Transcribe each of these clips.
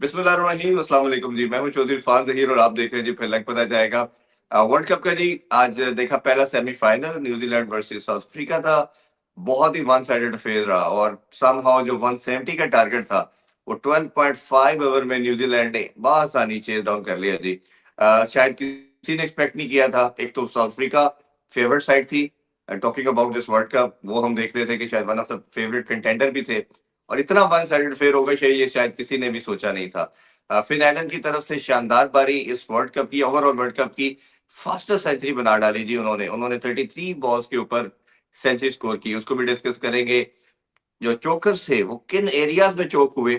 बिस्मिल्लाहिर्रहमानिर्रहीम, अस्सलाम वालेकुम जी। मैं हूँ चौधरी इरफान ज़हीर और आप देख रहे हैं जी फिर लग पता जाएगा। वर्ल्ड कप का जी आज देखा पहला semifinal New Zealand versus south Africa था। बहुत ही वन साइडेड अफेयर रहा और समहाउ जो 170 का टारगेट था वो 12.5 ओवर में न्यूजीलैंड ने बआसानी चेज डाउन कर लिया जी। शायद किसी ने एक्सपेक्ट नहीं किया था। एक तो साउथ अफ्रीका फेवरेट साइड थी। Talking about this world cup, वो हम देख रहे थे कि शायद one of the favourite contender भी थे और इतना वन साइडेड फेयर होगा ये शायद किसी ने भी सोचा नहीं था। फिन एलन की तरफ से शानदार पारी इस वर्ल्ड कप की, ओवरऑल वर्ल्ड कप की फास्टेस्ट सेंचुरी बना डाली जी उन्होंने उन्होंने 33 बॉल्स के ऊपर सेंचुरी स्कोर की। उसको भी डिस्कस करेंगे। जो चोकर्स थे वो किन एरियाज में चोक हुए,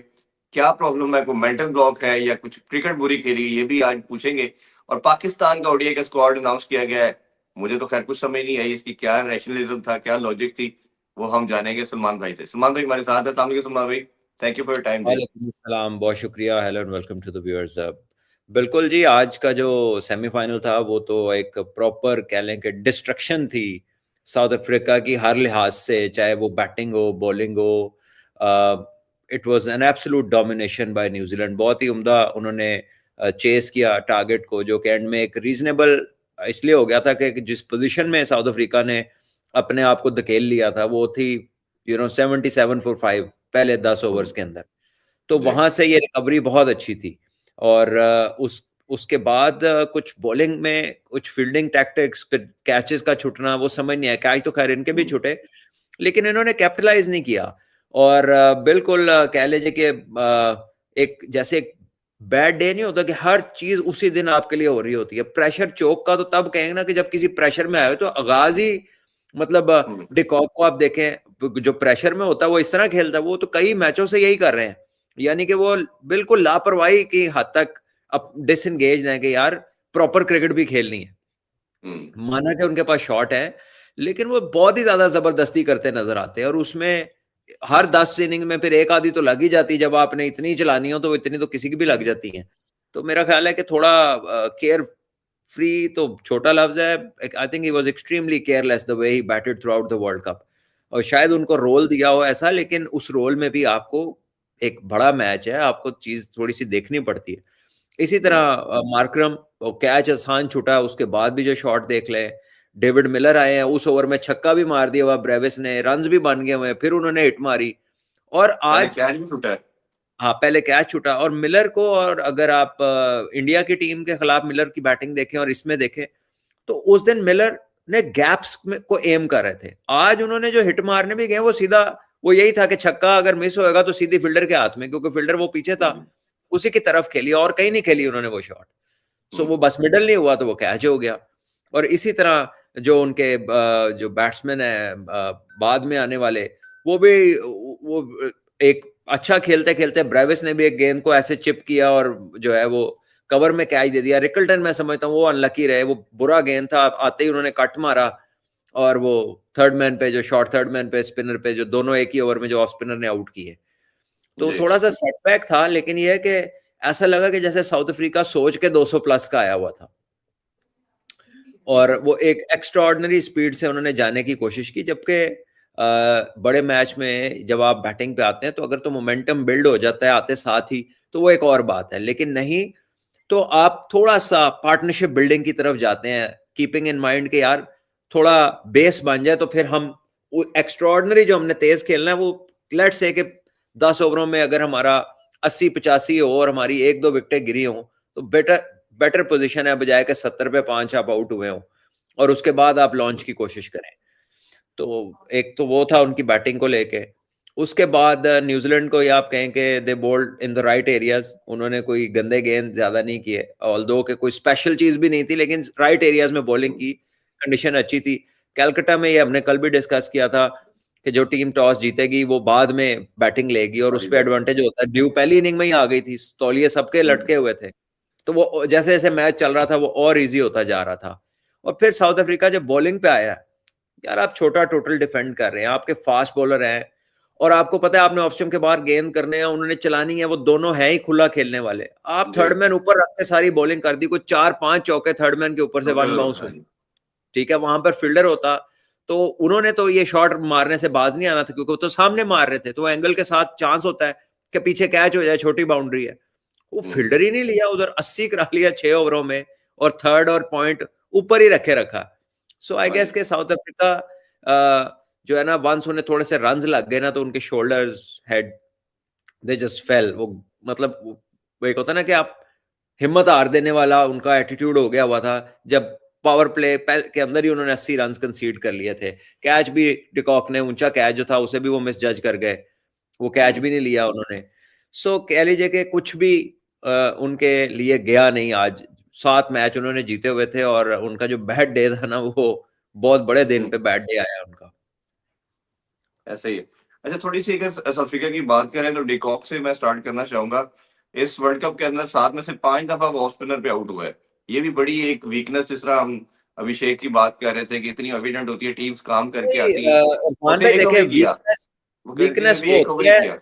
क्या प्रॉब्लम है, कोई मेंटल ब्लॉक है या कुछ क्रिकेट बुरी खेली, ये भी आज पूछेंगे। और पाकिस्तान का ओडीआई का स्क्वाड अनाउंस किया गया है। मुझे तो खैर कुछ समझ नहीं आई इसकी क्या रैशनलिज्म था, क्या लॉजिक थी, वो हम जानेंगे सलमान भाई से। सलमान भाई हमारे साथ है। अस्सलाम वालेकुम सलमान भाई, thank you for your time जी। वालेकुम सलाम, बहुत शुक्रिया। Hello and welcome to the viewers. बिल्कुल जी, आज का जो सेमीफाइनल था वो तो एक प्रॉपर कह लें कि डिस्ट्रक्शन थी साउथ अफ्रीका की हर लिहाज से, चाहे वो बैटिंग हो बॉलिंग हो। It was an absolute domination by New Zealand. बहुत ही उम्दा उन्होंने चेस किया टारगेट को, जो कि एंड में एक रीजनेबल इसलिए हो गया था कि जिस पोजीशन में साउथ अफ्रीका ने अपने आप को धकेल लिया था वो थी 77 फॉर 5 पहले 10 ओवर्स के अंदर। तो जी वहां से ये रिकवरी बहुत अच्छी थी। और उसके बाद कुछ बॉलिंग में कुछ फील्डिंग टैक्टिक्स, कैचेस का छूटना वो समझ नहीं आया। कैच तो खैर इनके भी छूटे, लेकिन इन्होंने कैपिटलाइज नहीं किया। और बिल्कुल कह लीजिए कि एक जैसे एक बैड डे नहीं होता कि हर चीज उसी दिन आपके लिए हो रही होती है। प्रेशर चोक का तो तब कहेंगे ना कि जब किसी प्रेशर में आए हो, तो आगाज ही मतलब डिकॉक को आप देखें, जो प्रेशर में होता है वो इस तरह खेलता है। वो तो कई मैचों से यही कर रहे हैं, यानी कि वो बिल्कुल लापरवाही की हद तक अब डिसएंगेज है कि यार प्रॉपर क्रिकेट भी खेलनी है। माना कि उनके पास शॉट है, लेकिन वो बहुत ही ज्यादा जबरदस्ती करते नजर आते हैं। और उसमें हर 10 इनिंग में फिर एक आधी तो लग ही जाती है। जब आपने इतनी चलानी हो तो इतनी तो किसी की भी लग जाती है। तो मेरा ख्याल है कि थोड़ा केयर फ्री तो छोटा लफ्ज है। I think he was extremely careless the way he batted through out the world cup. और शायद उनको रोल दिया हो ऐसा, लेकिन उस रोल में भी आपको एक बड़ा मैच है, आपको चीज थोड़ी सी देखनी पड़ती है। इसी तरह मार्करम कैच आसान छूटा, उसके बाद भी जो शॉट देख ले। डेविड मिलर आए हैं, उस ओवर में छक्का भी मार दिया हुआ ब्रेविस ने, रन्स भी बन गए हुए, फिर उन्होंने हिट मारी। और पहले आज कैच भी छूटा है। हाँ, पहले कैच छूटा। और मिलर को, और अगर आप इंडिया की टीम के खिलाफ मिलर की बैटिंग देखें और इसमें देखें, तो उस दिन मिलर ने गैप्स में को एम कर रहे थे। आज उन्होंने जो हिट मारने भी गए वो सीधा वो यही था कि छक्का अगर मिस होएगा तो सीधी फील्डर के हाथ में, क्योंकि फील्डर वो पीछे था, उसी की तरफ खेली और कहीं नहीं खेली उन्होंने वो शॉट। सो वो बस मिडल नहीं हुआ तो वो कैच हो गया। और इसी तरह जो उनके जो बैट्समैन है बाद में आने वाले, वो भी वो एक अच्छा खेलते खेलते ब्रेविस ने भी एक गेंद को ऐसे चिप किया और जो है वो कवर में कैच दे दिया। रिकल्टन मैं समझता हूँ वो अनलकी रहे, वो बुरा गेंद था, आते ही उन्होंने कट मारा और वो थर्ड मैन पे, जो शॉर्ट थर्ड मैन पे, स्पिनर पे, जो दोनों एक ही ओवर में जो ऑफ स्पिनर ने आउट किए, तो जी थोड़ा सा सेटबैक था। लेकिन ये है कि ऐसा लगा कि जैसे साउथ अफ्रीका सोच के 200 प्लस का आया हुआ था। और वो एक एक्स्ट्राऑर्डिनरी स्पीड से उन्होंने जाने की कोशिश की। जबकि बड़े मैच में जब आप बैटिंग पे आते हैं तो अगर तो मोमेंटम बिल्ड हो जाता है आते साथ ही, तो वो एक और बात है। लेकिन नहीं, तो आप थोड़ा सा पार्टनरशिप बिल्डिंग की तरफ जाते हैं, कीपिंग इन माइंड के यार थोड़ा बेस बन जाए तो फिर हम एक्स्ट्राऑर्डिनरी जो हमने तेज खेलना है वो, लेट्स से कि 10 ओवरों में अगर हमारा 80-85 हो और हमारी 1-2 विकेटें गिरी हो, तो बेटर बेटर पोजीशन है बजाय के 70 पे 5 आप आउट हुए हो और उसके बाद आप लॉन्च की कोशिश करें। तो एक तो वो था उनकी बैटिंग को लेके। उसके बाद न्यूजीलैंड को ये आप कहें कि they bowled in the right areas. उन्होंने कोई गंदे गेंद ज्यादा नहीं किए, ऑल्दो के कोई स्पेशल चीज भी नहीं थी, लेकिन राइट एरियाज में बॉलिंग की, कंडीशन अच्छी थी। कैलकाटा में ये हमने कल भी डिस्कस किया था कि जो टीम टॉस जीतेगी वो बाद में बैटिंग लेगी, और उस पर एडवांटेज होता है। ड्यू पहली इनिंग में ही आ गई थी, तौलिए सबके लटके हुए थे, तो वो जैसे जैसे मैच चल रहा था वो और इजी होता जा रहा था। और फिर साउथ अफ्रीका जब बॉलिंग पे आया, यार आप छोटा टोटल डिफेंड कर रहे हैं, आपके फास्ट बॉलर हैं और आपको पता है आपने ऑप्शन के बाहर गेंद करने हैं, उन्होंने चलानी है, वो दोनों हैं ही खुला खेलने वाले। आप थर्ड मैन ऊपर रख के सारी बॉलिंग कर दी, कोई 4-5 चौके थर्ड मैन के ऊपर से वन बाउंस हुए। ठीक है, वहां पर फील्डर होता तो उन्होंने तो ये शॉट मारने से बाज नहीं आना था, क्योंकि वो तो सामने मार रहे थे, तो एंगल के साथ चांस होता है कि पीछे कैच हो जाए, छोटी बाउंड्री है। वो फील्डर ही नहीं लिया उधर, 80 करा लिया 6 ओवरों में, और थर्ड और पॉइंट ऊपर ही रखा। सो आई गेस के साउथ अफ्रीका जो है ना, वंस उन्हें थोड़े से रन्स लग गए ना, तो उनके shoulders head they just fail. वो मतलब वो एक होता है ना कि आप हिम्मत हार देने वाला उनका एटीट्यूड हो गया हुआ था, जब पावर प्ले के अंदर ही उन्होंने 80 रन कंसीड कर लिए थे। कैच भी डिकॉक ने, ऊंचा कैच जो था उसे भी वो मिस जज कर गए, वो कैच भी नहीं लिया उन्होंने। सो कह लीजिए कि कुछ भी उनके लिए गया नहीं आज। 7 मैच उन्होंने जीते हुए थे, और उनका जो बैड डे था ना, वो बहुत बड़े दिन पे बैड डे आया उनका। ऐसा ही है। अच्छा, थोड़ी सी अगर साउथ अफ्रीका की बात करें तो डिकॉक से मैं स्टार्ट करना चाहूंगा। इस वर्ल्ड कप के अंदर 7 में से 5 दफा वो ऑफ स्पिनर पे आउट हुआ है। ये भी बड़ी एक वीकनेस, जिस तरह हम अभिषेक की बात कर रहे थे कि इतनी एविडेंट होती है, टीम्स काम करके आती हैं। इरफान उसने भाई एक देखिए, ओवर ही किया, वीकनेस वो करके ने वीकनेस भी वो एक ओवर होती ही है, किया।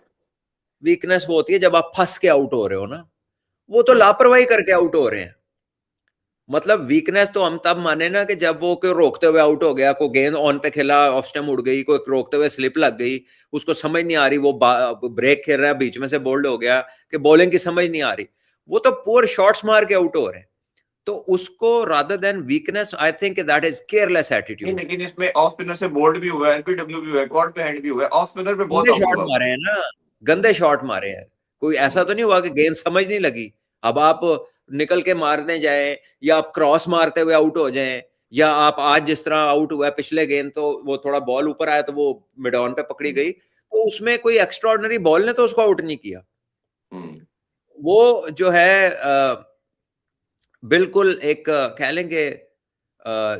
वीकनेस वो होती है जब आप फंस के आउट हो रहे हो ना, वो तो हम्म, लापरवाही करके आउट हो रहे हैं। मतलब वीकनेस तो हम तब माने ना कि जब वो कोई रोकते हुए आउट हो गया, कोई गेंद ऑन पे खेला, ऑफ स्टंप उड़ गई, कोई रोकते हुए स्लिप लग गई, उसको समझ नहीं आ रही, वो ब्रेक खेल रहा है, बीच में से बोल्ड हो गया, कि बॉलिंग की समझ नहीं आ रही, वो तो पूरे शॉट्स मार के आउट हो रहे हैं। तो उसको rather than weakness, I think that is careless नहीं, एटीट्यूड। लेकिन इसमें ऑफ स्पिनर से बोल्ड भी हुआ है, एलबीडब्ल्यू भी हुआ है, क्वाड पे हैंड भी हुआ है, ऑफ स्पिनर पे बहुत गंदे आउट शॉट हुआ वो। मारे हैं ना, गंदे शॉट मारे हैं। कोई ऐसा तो नहीं हुआ कि गेंद समझ नहीं लगी। अब आप निकल के मारने जाएं, या आप क्रॉस मारते हुए आउट हो जाएं, या आप आज जिस तरह आउट हुआ है, पिछले गेंद तो वो थोड़ा बॉल ऊपर आया तो वो मिड ऑन पे पकड़ी हम्म, गई, तो उसमें कोई एक्स्ट्राऑर्डिनरी बॉल ने तो उसको आउट नहीं किया। हम्म, वो जो है बिल्कुल एक कह लेंगे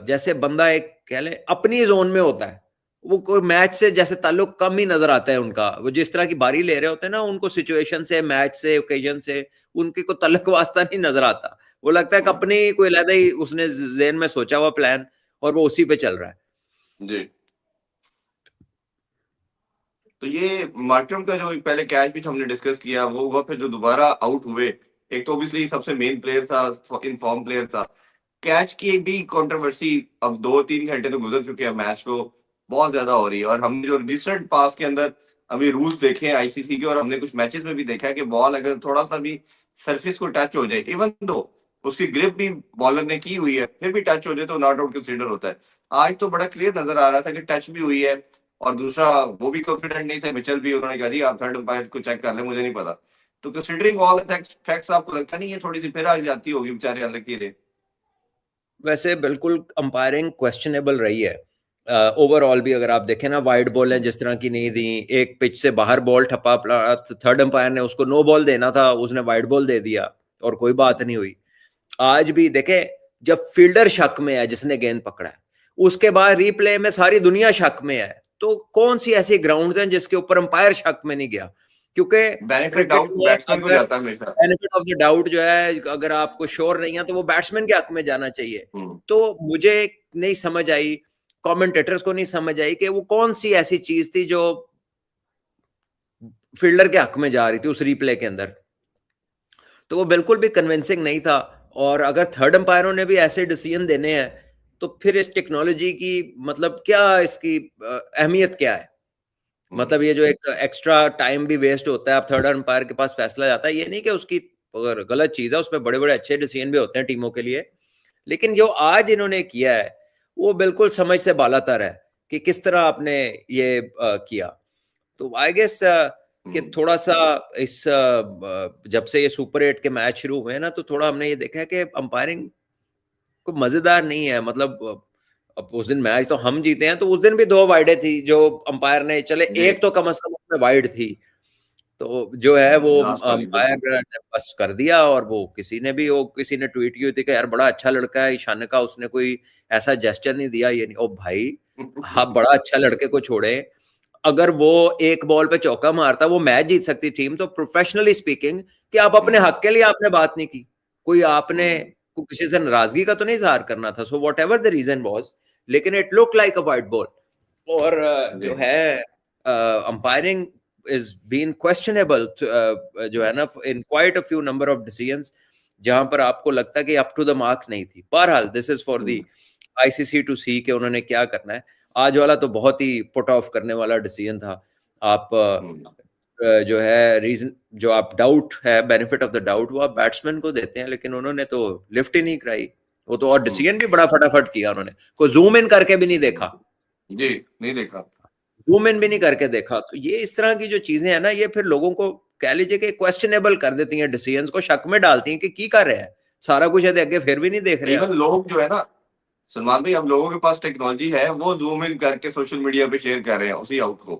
जैसे बंदा एक कह लें अपनी जोन में होता है, वो कोई मैच से जैसे ताल्लुक कम ही नजर आता है उनका। वो जिस तरह की बारी ले रहे होते हैं ना, उनको सिचुएशन से, मैच से, ओकेजन से उनकी कोई तल्लुक वास्ता नहीं नजर आता। वो लगता है कि हम्म, अपनी कोई अलग ही उसने जेन में सोचा हुआ प्लान, और वो उसी पे चल रहा है। जी। तो ये मार्करम का जो पहले कैच भी हमने डिस्कस किया वो हुआ, फिर जो दोबारा आउट हुए, एक तो ऑब्वियसली सबसे मेन प्लेयर था, इनफॉर्म प्लेयर था। कैच की एक भी कंट्रोवर्सी अब 2-3 घंटे तो गुजर चुके हैं, मैच को बहुत ज्यादा हो रही है। और हमने जो रिसेंट पास के अंदर अभी रूल्स देखे हैं आईसीसी के, और हमने कुछ मैचेस में भी देखा है कि बॉल अगर थोड़ा सा भी सरफेस को टच हो जाए, इवन दो उसकी ग्रिप भी बॉलर ने की हुई है, फिर भी टच हो जाए तो नॉट आउट कंसीडर होता है। आज तो बड़ा क्लियर नजर आ रहा था कि टच भी हुई है। और दूसरा, वो भी कॉन्फिडेंट नहीं थे मिचेल भी, उन्होंने कहा जी आप थर्ड अंपायर को चेक कर ले, मुझे नहीं पता। तो कंसिडरिंग ऑल फैक्ट्स, आपको लगता नहीं है थोड़ी सी फिर आ जाती होगी बेचारे अनलकी रहे? वैसे बिल्कुल अंपायरिंग क्वेश्चनेबल रही है। ओवरऑल भी अगर आप देखें ना, वाइड बॉल जिस तरह की नहीं दी, एक पिच से बाहर बॉल ठप्पा, थर्ड अंपायर ने उसको नो बॉल देना था, उसने वाइड बॉल दे दिया, और कोई बात नहीं हुई। आज भी देखे, जब फील्डर शक में है जिसने गेंद पकड़ा है, उसके बाद रिप्ले में सारी दुनिया शक में है, तो कौन सी ऐसी ग्राउंड हैं जिसके ऊपर अंपायर शक में नहीं गया? क्योंकि बेनिफिट क्रिकेट डाउट में बैट्समैन को अगर जाता है हमेशा। बेनिफिट ऑफ द डाउट जो है, अगर आपको श्योर नहीं है, तो वो बैट्समैन के हक में जाना चाहिए। हम्म, तो मुझे नहीं समझ आई, कमेंटेटर्स को नहीं समझ आई कि वो कौन सी ऐसी चीज थी जो फील्डर के हक में जा रही थी उस रिप्ले के अंदर। तो वो बिल्कुल भी कन्विंसिंग नहीं था। और अगर थर्ड अंपायरों ने भी ऐसे डिसीजन देने हैं, तो फिर इस टेक्नोलॉजी की मतलब क्या, इसकी अहमियत क्या है? हम्म, मतलब ये जो एक एक्स्ट्रा टाइम भी वेस्ट होता है, अब थर्ड अंपायर के पास फैसला जाता है, ये नहीं कि उसकी अगर गलत चीज है, उसमें बड़े बड़े अच्छे डिसीजन भी होते हैं टीमों के लिए, लेकिन जो आज इन्होंने किया है, वो बिल्कुल समझ से बालातर है कि किस तरह आपने ये किया। तो आई गेस कि हम्म, थोड़ा सा इस जब से ये सुपर 8 के मैच शुरू हुए हैं ना, तो थोड़ा हमने ये देखा है कि अंपायरिंग को मजेदार नहीं है। मतलब अब उस दिन मैच तो हम जीते हैं, तो उस दिन भी 2 वाइडें थी जो अंपायर ने, चले जी। एक तो कम से कम उसमें वाइड थी, तो जो है वो लास्ट वाली अंपायर बिल्कुल। ने बस कर दिया। और वो किसी ने ट्वीट की हुई थी कि यार बड़ा अच्छा लड़का है ईशान का, उसने कोई ऐसा जेस्चर नहीं दिया, ये नहीं। ओ भाई, आप बड़ा अच्छा लड़के को छोड़े, अगर वो एक बॉल पे चौका मारता, वो मैच जीत सकती टीम। तो प्रोफेशनली स्पीकिंग, कि आप अपने हम्म, हक के लिए आपने बात नहीं की, कोई आपने हम्म, किसी से नाराजगी का तो नहीं इजहार करना था। So whatever the reason was, लेकिन it look like a white ball. और जी। जो है अंपायरिंग इज बीन क्वेश्चनेबल जो है ना, in quite a few number of decisions, जहां पर आपको लगता है कि अप टू द मार्क नहीं थी। बहरहाल this is for the hmm, ICC to see कि उन्होंने क्या करना है। आज वाला तो बहुत ही पुट ऑफ करने वाला डिसीजन था। आप हम्म, जो है रीजन, जो आप डाउट है, बेनिफिट ऑफ द डाउट, वो आप बैट्समैन को देते हैं, लेकिन उन्होंने तो लिफ्ट ही नहीं कराई। वो तो, और डिसीजन भी बड़ा फटाफट किया उन्होंने, कोई जूम इन करके भी नहीं देखा। जी, नहीं देखा। जूम इन भी नहीं करके देखा। तो ये इस तरह की जो चीजें हैं ना, ये फिर लोगों को कह लीजिए कि क्वेश्चनेबल कर देती हैं, डिसीजंस को शक में डालती हैं कि की कर रहे हैं, सारा कुछ है आगे फिर भी नहीं देख रहे इवन आप। लोग जो है ना सलमान भाई, अब लोगों के पास टेक्नोलॉजी है, वो जूम इन करके सोशल मीडिया पे शेयर कर रहे हैं उसी आउट को,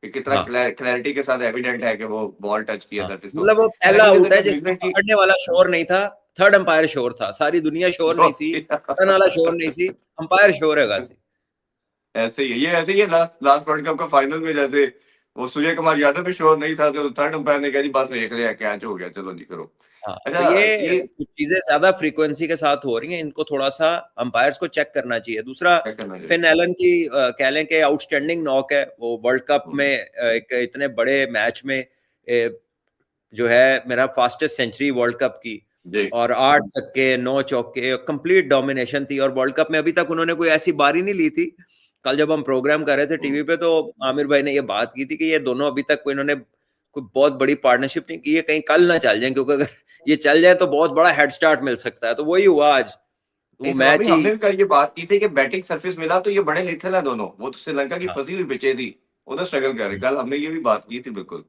कि कितना हाँ क्लैरिटी के साथ एविडेंट है कि वो बॉल टच किया हाँ, सरफेस को। मतलब वो एंड पहला अगेन जैसे आउट है कि जिसमें न्यूजीलैंड की पकड़ने वाला श्योर नहीं था, थर्ड अंपायर श्योर था, सारी दुनिया श्योर नहीं थी, पकड़ने वाला श्योर नहीं थी, अंपायर श्योर है गासी। ऐसे ही है, ये ऐसे ही है। लास्ट लास्ट वर्ल्ड कप का फाइनल में जैसे वो सूर्य कुमार यादव भी श्योर नहीं था, तो थर्ड अंपायर ने कहा जी बस देख लिया कैच हो गया, चलो जी करो। हाँ, तो अच्छा ये ये कुछ चीजें ज्यादा फ्रीक्वेंसी के साथ हो रही हैं, इनको थोड़ा सा अंपायर्स को चेक करना चाहिए। दूसरा, क्या करना चाहिए? फिन एलन की कह लें कि आउटस्टैंडिंग नॉक है, वो वर्ल्ड कप में एक इतने बड़े मैच में जो है मेरा फास्टेस्ट सेंचुरी वर्ल्ड कप की, जी और 8 छक्के 9 चौके, कंप्लीट डोमिनेशन थी। और वर्ल्ड कप में अभी तक उन्होंने कोई ऐसी बारी नहीं ली थी। कल जब हम प्रोग्राम कर रहे थे टीवी पे, तो आमिर भाई ने ये बात की थी कि ये दोनों अभी तक कोई इन्होंने कोई बहुत बड़ी पार्टनरशिप नहीं की है, कहीं कल ना चल जाए, क्योंकि अगर ये चल जाए तो बहुत बड़ा हेड स्टार्ट मिल सकता है। तो वही हुआ आज, वो नहीं सलमान भाई, मैच ही। हमने भी कल ये बात की थी कि बैटिंग सरफेस मिला तो ये बड़े लिथल है दोनों, वो तो श्रीलंका की हाँ, फंसी हुई पिचे थी, उधर स्ट्रगल कर रहे, कल हमने ये भी बात की थी बिल्कुल।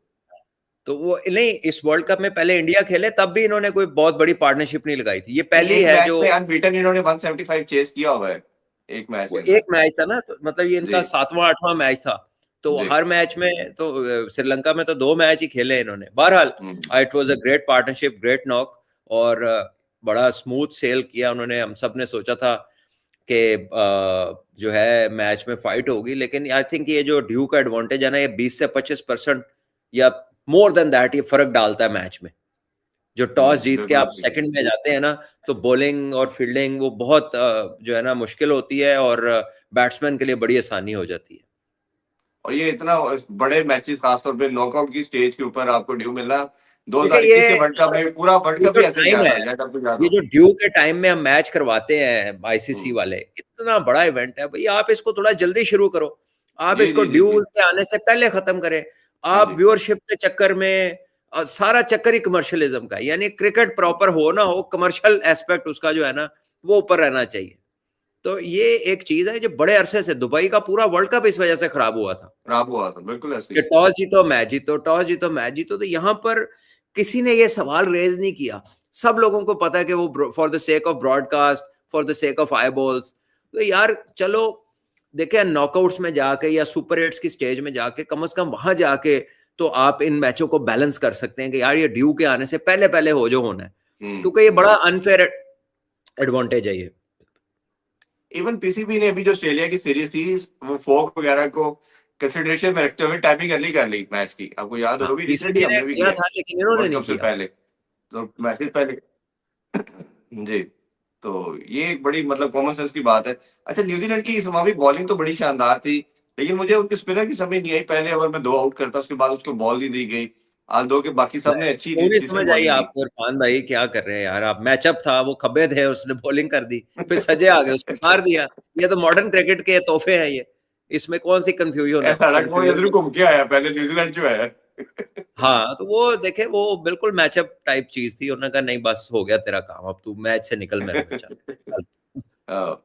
तो वो नहीं, इस वर्ल्ड कप में पहले इंडिया खेले तब भी इन्होंने कोई बहुत बड़ी पार्टनरशिप नहीं लगाई थी, ये नहीं, पहली एक है मैच जो। में अनबीटन इन्होंने 175 चेस किया हुआ है एक मैच वो के अंदर। एक मैच था ना, तो मतलब ये जी इनका 7वां 8वां मैच था। तो जी। हर मैच में तो श्रीलंका में तो 2 मैच ही खेले इन्होंने। बहरहाल, it was a great partnership, great knock, और बड़ा स्मूथ सेल किया उन्होंने। हम सब ने सोचा था कि जो है मैच में फाइट होगी, लेकिन आई थिंक ये जो ड्यू का एडवांटेज है ना, ये 20 से 25% या मोर देन दैट ये फर्क डालता है मैच में। जो टॉस जीत के बिल्कुल आप सही। सेकंड में जाते हैं ना, तो बॉलिंग और फील्डिंग वो बहुत जो है ना मुश्किल होती है, और बैट्समैन के लिए बड़ी आसानी हो जाती है। और ये इतना बड़े मैचेस, खासतौर पे नॉकआउट की स्टेज के ऊपर आपको ड्यू मिलना, देखिए 2021 के वर्ल्ड कप में पूरा वर्ल्ड ये कप जो ही ऐसे टाइम गया है, था, शायद आपको याद ये हो। जो ड्यू के टाइम में हम मैच करवाते हैं आईसीसी हम्म, वाले, इतना बड़ा इवेंट है भाई, आप इसको थोड़ा जल्दी शुरू करो। आप जी इसको जी जी ड्यू जी। के आने से पहले खत्म करें। हाँ आप जी। व्यूअरशिप के चक्कर में सारा चक्कर ही कमर्शियलिज्म का है। यानी क्रिकेट प्रॉपर हो ना हो, कमर्शियल एस्पेक्ट उसका जो है ना वो ऊपर रहना चाहिए। तो ये एक चीज है जो बड़े अरसे से, दुबई का पूरा वर्ल्ड कप इस वजह से खराब हुआ था खराब हुआ था, बिल्कुल ऐसे कि ही। टॉस जीतो मैच जीतो, टॉस जीतो मैच जीतो। तो यहाँ पर किसी ने ये सवाल रेज नहीं किया। सब लोगों को पता है कि वो for the sake of broadcast, for the sake of I balls. तो यार चलो, देखे नॉकआउट्स में जाके या सुपर एट्स की स्टेज में जाके, कम से कम वहां जाके तो आप इन मैचों को बैलेंस कर सकते हैं कि यार ये ड्यू के आने से पहले पहले हो जो होना है। क्योंकि ये बड़ा अनफेयर एडवांटेज है ये। इवन पीसीबी ने अभी जो ऑस्ट्रेलिया की सीरीज थी, वो फोक वगैरह को कंसिडरेशन में रखते हुए टाइमिंग अर्ली कर ली मैच की, आपको याद हाँ, होगा, भी रिसेंटली पीसीबी ने हमने भी किया किया था लेकिन इन्होंने वर्ल्ड नहीं कप से किया। पहले, तो मैसेज पहले। जी। तो ये एक बड़ी मतलब कॉमन सेंस की बात है। अच्छा, न्यूजीलैंड की इस भी बॉलिंग तो बड़ी शानदार थी, लेकिन मुझे उनके स्पिनर की समझ नहीं आई। पहले ओवर में 2 आउट करता, उसके बाद उसको बॉल नहीं दी गई। आल्दो के बाकी सब ने अच्छी पूरी डिसेंट समझ आई बॉलिंग की। आपको। इरफान भाई क्या कर रहे हैं यार आप, मैचअप था, वो खब्बे थे, उसने बॉलिंग कर दी, फिर सजे आ गए, उसको मार दिया। ये तो मॉडर्न क्रिकेट के तोहफे हैं ये, इसमें कौन सी कंफ्यूजन है, ऐसा सड़क वो कंफ्यूजन। इधर घूम के आया, पहले न्यूजीलैंड जो है। हाँ, तो वो देखे, वो बिल्कुल मैचअप टाइप चीज थी। उन्होंने कहा नहीं बस हो गया तेरा काम, अब तू मैच से निकल मेरा बच्चा। हाँ,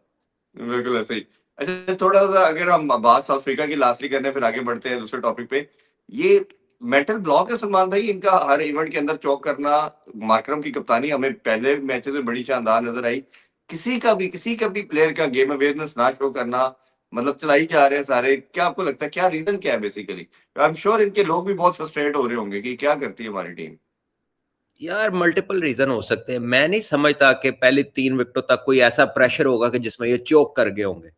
बिल्कुल ऐसे ही। अच्छा, थोड़ा-सा अगर हम बात साउथ अफ्रीका की लास्टली करने फिर आगे बढ़ते हैं दूसरे टॉपिक पे। ये मेंटल ब्लॉक है सलमान भाई इनका, हर इवेंट के अंदर चौक करना। मार्करम की कप्तानी हमें पहले मैचेस में बड़ी शानदार नज़र आई। किसी का भी प्लेयर का गेम अवेयरनेस ना शो करना, मतलब चलाई जा रहे हैं सारे। क्या आपको लगता है क्या रीज़न क्या है बेसिकली? आई एम श्योर इनके लोग भी बहुत फ्रस्ट्रेट हो रहे होंगे कि क्या करती है हमारी टीम? यार मल्टीपल रीजन हो सकते हैं। मैं नहीं समझता कि पहली 3 विकेटों तक कोई ऐसा प्रेशर होगा कि जिसमें ये चोक कर गए होंगे।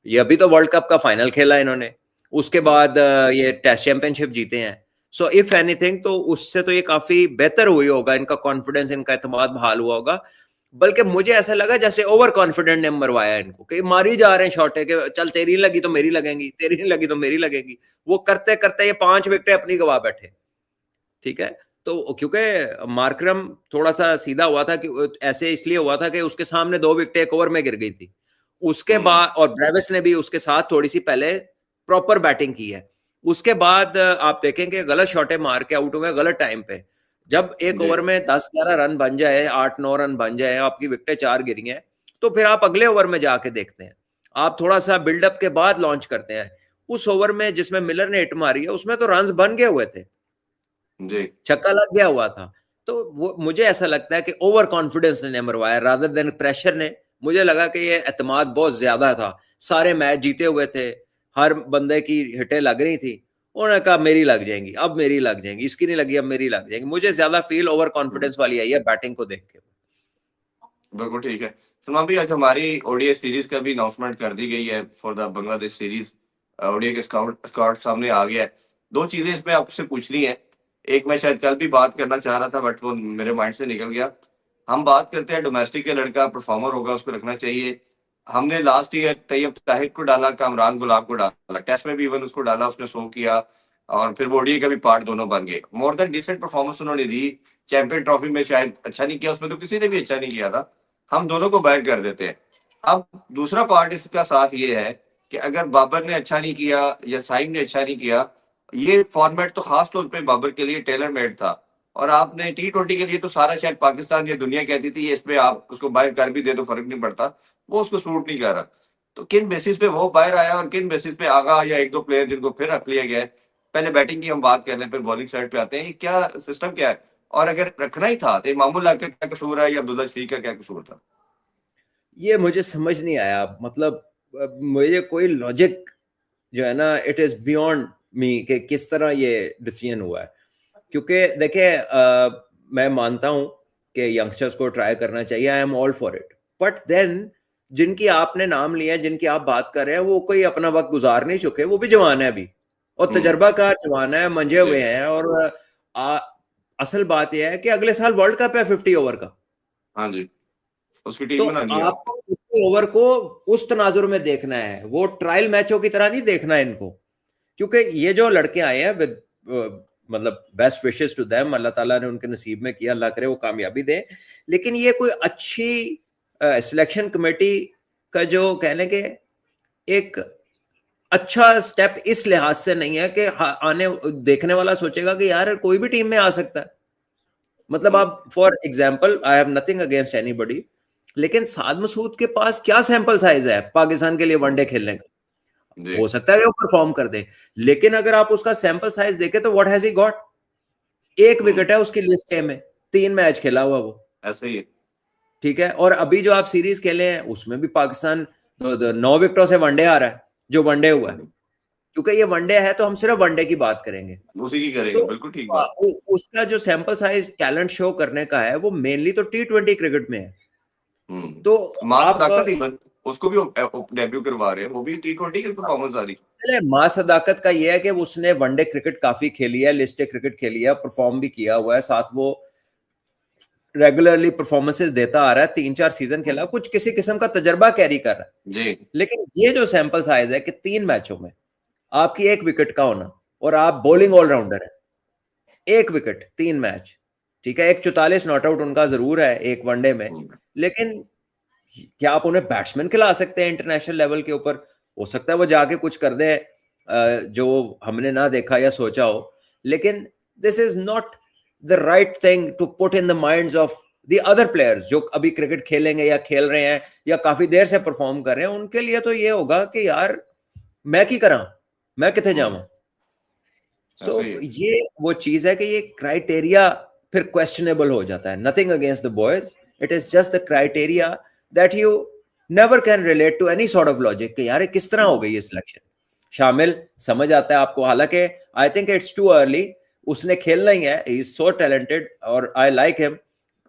ये अभी तो वर्ल्ड कप का फाइनल खेला इन्होंने, उसके हुँ, बाद ये टेस्ट चैंपियनशिप जीते हैं। सो इफ एनीथिंग तो उससे तो ये काफी बेहतर हुई होगा, इनका कॉन्फिडेंस, इनका एतमाद बहाल हुआ होगा। बल्कि मुझे ऐसा लगा जैसे ओवर कॉन्फिडेंट ने मरवाया इनको, कि मारी जा रहे हैं शॉट है कि चल तेरी नहीं लगी तो मेरी लगेंगी, तेरी नहीं लगी तो मेरी लगेंगी। वो करते करते ये 5 विकेटें अपनी गवा बैठे। ठीक है, तो क्योंकि मार्करम थोड़ा सा सीधा हुआ था, कि ऐसे इसलिए हुआ था कि उसके सामने 2 विकेट एक ओवर में गिर गई थी। उसके हुँ, बाद और ब्रेविस ने भी उसके साथ थोड़ी सी पहले प्रॉपर बैटिंग की है। उसके बाद आप देखेंगे गलत शॉटें मार के आउट हुए गलत टाइम पे। जब एक जी ओवर में 10-11 रन बन जाए, 8-9 रन बन जाए, आपकी विकेटें 4 गिरी हैं, तो फिर आप अगले ओवर में जाके देखते हैं, आप थोड़ा सा बिल्डअप के बाद लॉन्च करते हैं। उस ओवर में जिसमें मिलर ने हिट मारी है उसमें तो रन बन गए हुए थे, जी छक्का लग गया हुआ था। तो वो मुझे ऐसा लगता है कि ओवर कॉन्फिडेंस ने मरवाया रादर देन प्रेशर ने। मुझे लगा कि ये एतमाद बहुत ज्यादा था, सारे मैच जीते हुए थे, हर बंदे की हिटें लग रही थी, उन्होंने कहा मेरी लग जाएंगी, अब मेरी लग जाएंगी, इसकी नहीं लगी अब मेरी लग जाएंगी। मुझे ज्यादा फील ओवर कॉन्फिडेंस वाली आई है बैटिंग को देख के। बिल्कुल ठीक है। सलमान भाई, आज हमारी ओडीआई सीरीज का भी अनाउंसमेंट कर दी गई है for the Bangladesh series. ODI के स्कॉट सामने आ गया है। दो चीजें इसमें आपसे पूछनी है। एक मैं शायद कल भी बात करना चाह रहा था बट वो मेरे माइंड से निकल गया। हम बात करते हैं डोमेस्टिक के लड़का परफॉर्मर होगा उसको रखना चाहिए। हमने लास्ट ईयर तैयब ताहिर को डाला, कामरान गुलाब को डाला, टेस्ट में भी इवन उसको डाला, उसने 100 किया और फिर वो ओडीआई का भी पार्ट दोनों बन गए। मोर देन डिसेंट परफॉर्मेंस उन्होंने दी। चैंपियन ट्रॉफी में शायद अच्छा नहीं किया, उसमें तो किसी ने भी अच्छा नहीं किया था। हम दोनों को बैक कर देते हैं। अब दूसरा पार्ट इसका साथ ये है कि अगर बाबर ने अच्छा नहीं किया या साइम ने अच्छा नहीं किया, ये फॉर्मेट तो खास तौर पे बाबर के लिए टेलर मेड था। और आपने T20 के लिए तो सारा शायद पाकिस्तान या दुनिया कहती थी ये इसमें आप उसको बाहर कर भी दे तो फर्क नहीं पड़ता, वो उसको सूट नहीं कर रहा। तो किन बेसिस पे वो बाहर आया और किन बेसिस पे आगा या एक दो प्लेयर जिनको फिर रख लिया गया है। पहले बैटिंग की हम बात कर लें फिर बॉलिंग साइड पे आते हैं, क्या सिस्टम क्या है और अगर रखना ही था तो इमामुल्लाह का क्या कसूर है या अब्दुल्ला शफीक का क्या कसूर था? ये मुझे समझ नहीं आया, मतलब मुझे कोई लॉजिक जो है ना, इट इज बियॉन्ड मी कि किस तरह ये डिसीजन हुआ है। क्योंकि देखिए मैं मानता हूं कि यंगस्टर्स को ट्राई करना चाहिए, I am all for it, but then जिनकी आपने नाम लिया है, जिनकी आप बात कर रहे हैं, वो कोई अपना वक्त गुजार नहीं चुके, वो भी जवान है अभी और तजर्बाकार जवान है, मंजे जी हुए हैं। और आ, असल बात यह है कि अगले साल वर्ल्ड कप है 50 ओवर का। हाँ जी, उसकी तो टीम बनानी है आपको उस ओवर को उस तनाजुर में देखना है, वो ट्रायल मैचों की तरह नहीं देखना है इनको। क्योंकि ये जो लड़के आए हैं विद मतलब बेस्ट विशेस टू देम, अल्लाह ताला ने उनके नसीब में किया, अल्लाह करे वो कामयाबी दे। लेकिन ये कोई अच्छी सिलेक्शन कमेटी का जो कहने के एक अच्छा स्टेप इस लिहाज से नहीं है कि आने देखने वाला सोचेगा कि यार कोई भी टीम में आ सकता है। मतलब आप for example, I have nothing against anybody, लेकिन साद मसूद के पास क्या सैंपल साइज है पाकिस्तान के लिए वनडे खेलने का? जी हो सकता है वो परफॉर्म कर दे, लेकिन अगर आप उसका सैंपल साइज देखें तो व्हाट हैज ही गॉट? एक विकेट है उसकी लिस्ट ए में, 3 मैच खेला हुआ वो, ऐसे ही है। ठीक है। और अभी जो आप सीरीज खेले हैं उसमें भी पाकिस्तान 9 विकेटों से वनडे आ रहा है, जो वनडे हुआ है। क्योंकि ये वनडे है तो हम सिर्फ वनडे की बात करेंगे। उसी की तो करेंगे, बिल्कुल ठीक बात। उसका जो सैंपल साइज टैलेंट शो करने का है वो मेनली तो T20 क्रिकेट में है। तो मां आप सदाकत ही उसको भी डेब्यू करवा रहे हैं, वो भी T20 की परफॉर्मेंस आ रही। चले, मां सदाकत का ये है कि उसने वनडे क्रिकेट काफी खेली है, लिस्ट ए क्रिकेट खेली है, परफॉर्म भी किया हुआ है, साथ वो रेगुलरली परफॉर्मेंसेस देता आ रहा है, 3-4 सीजन खेला, कुछ किसी किस्म का तजर्बा कैरी कर रहा है। जी लेकिन ये जो सैंपल साइज है कि 3 मैचों में आपकी 1 विकेट का होना, और आप बॉलिंग ऑलराउंडर है, 1 विकेट 3 मैच, ठीक है। एक 44 नॉट आउट उनका जरूर है एक वनडे में, लेकिन क्या आप उन्हें बैट्समैन खिला सकते हैं इंटरनेशनल लेवल के ऊपर? हो सकता है वो जाके कुछ कर दे जो हमने ना देखा या सोचा हो, लेकिन this is not the right thing to put in the minds of the other players जो अभी क्रिकेट खेलेंगे या खेल रहे हैं या काफी देर से परफॉर्म कर रहे हैं। उनके लिए तो ये होगा कि यार मैं की करा, मैं किथे जाऊं। सो ये वो चीज है कि ये क्राइटेरिया फिर क्वेश्चनेबल हो जाता है। Nothing against the boys, it is just the criteria that you never can relate to any sort of logic कि यार ये किस तरह हो गई ये सिलेक्शन। शामिल समझ आता है आपको, हालांकि I think it's too early, उसने खेलना ही है, ही इज सो टैलेंटेड और आई लाइक हिम,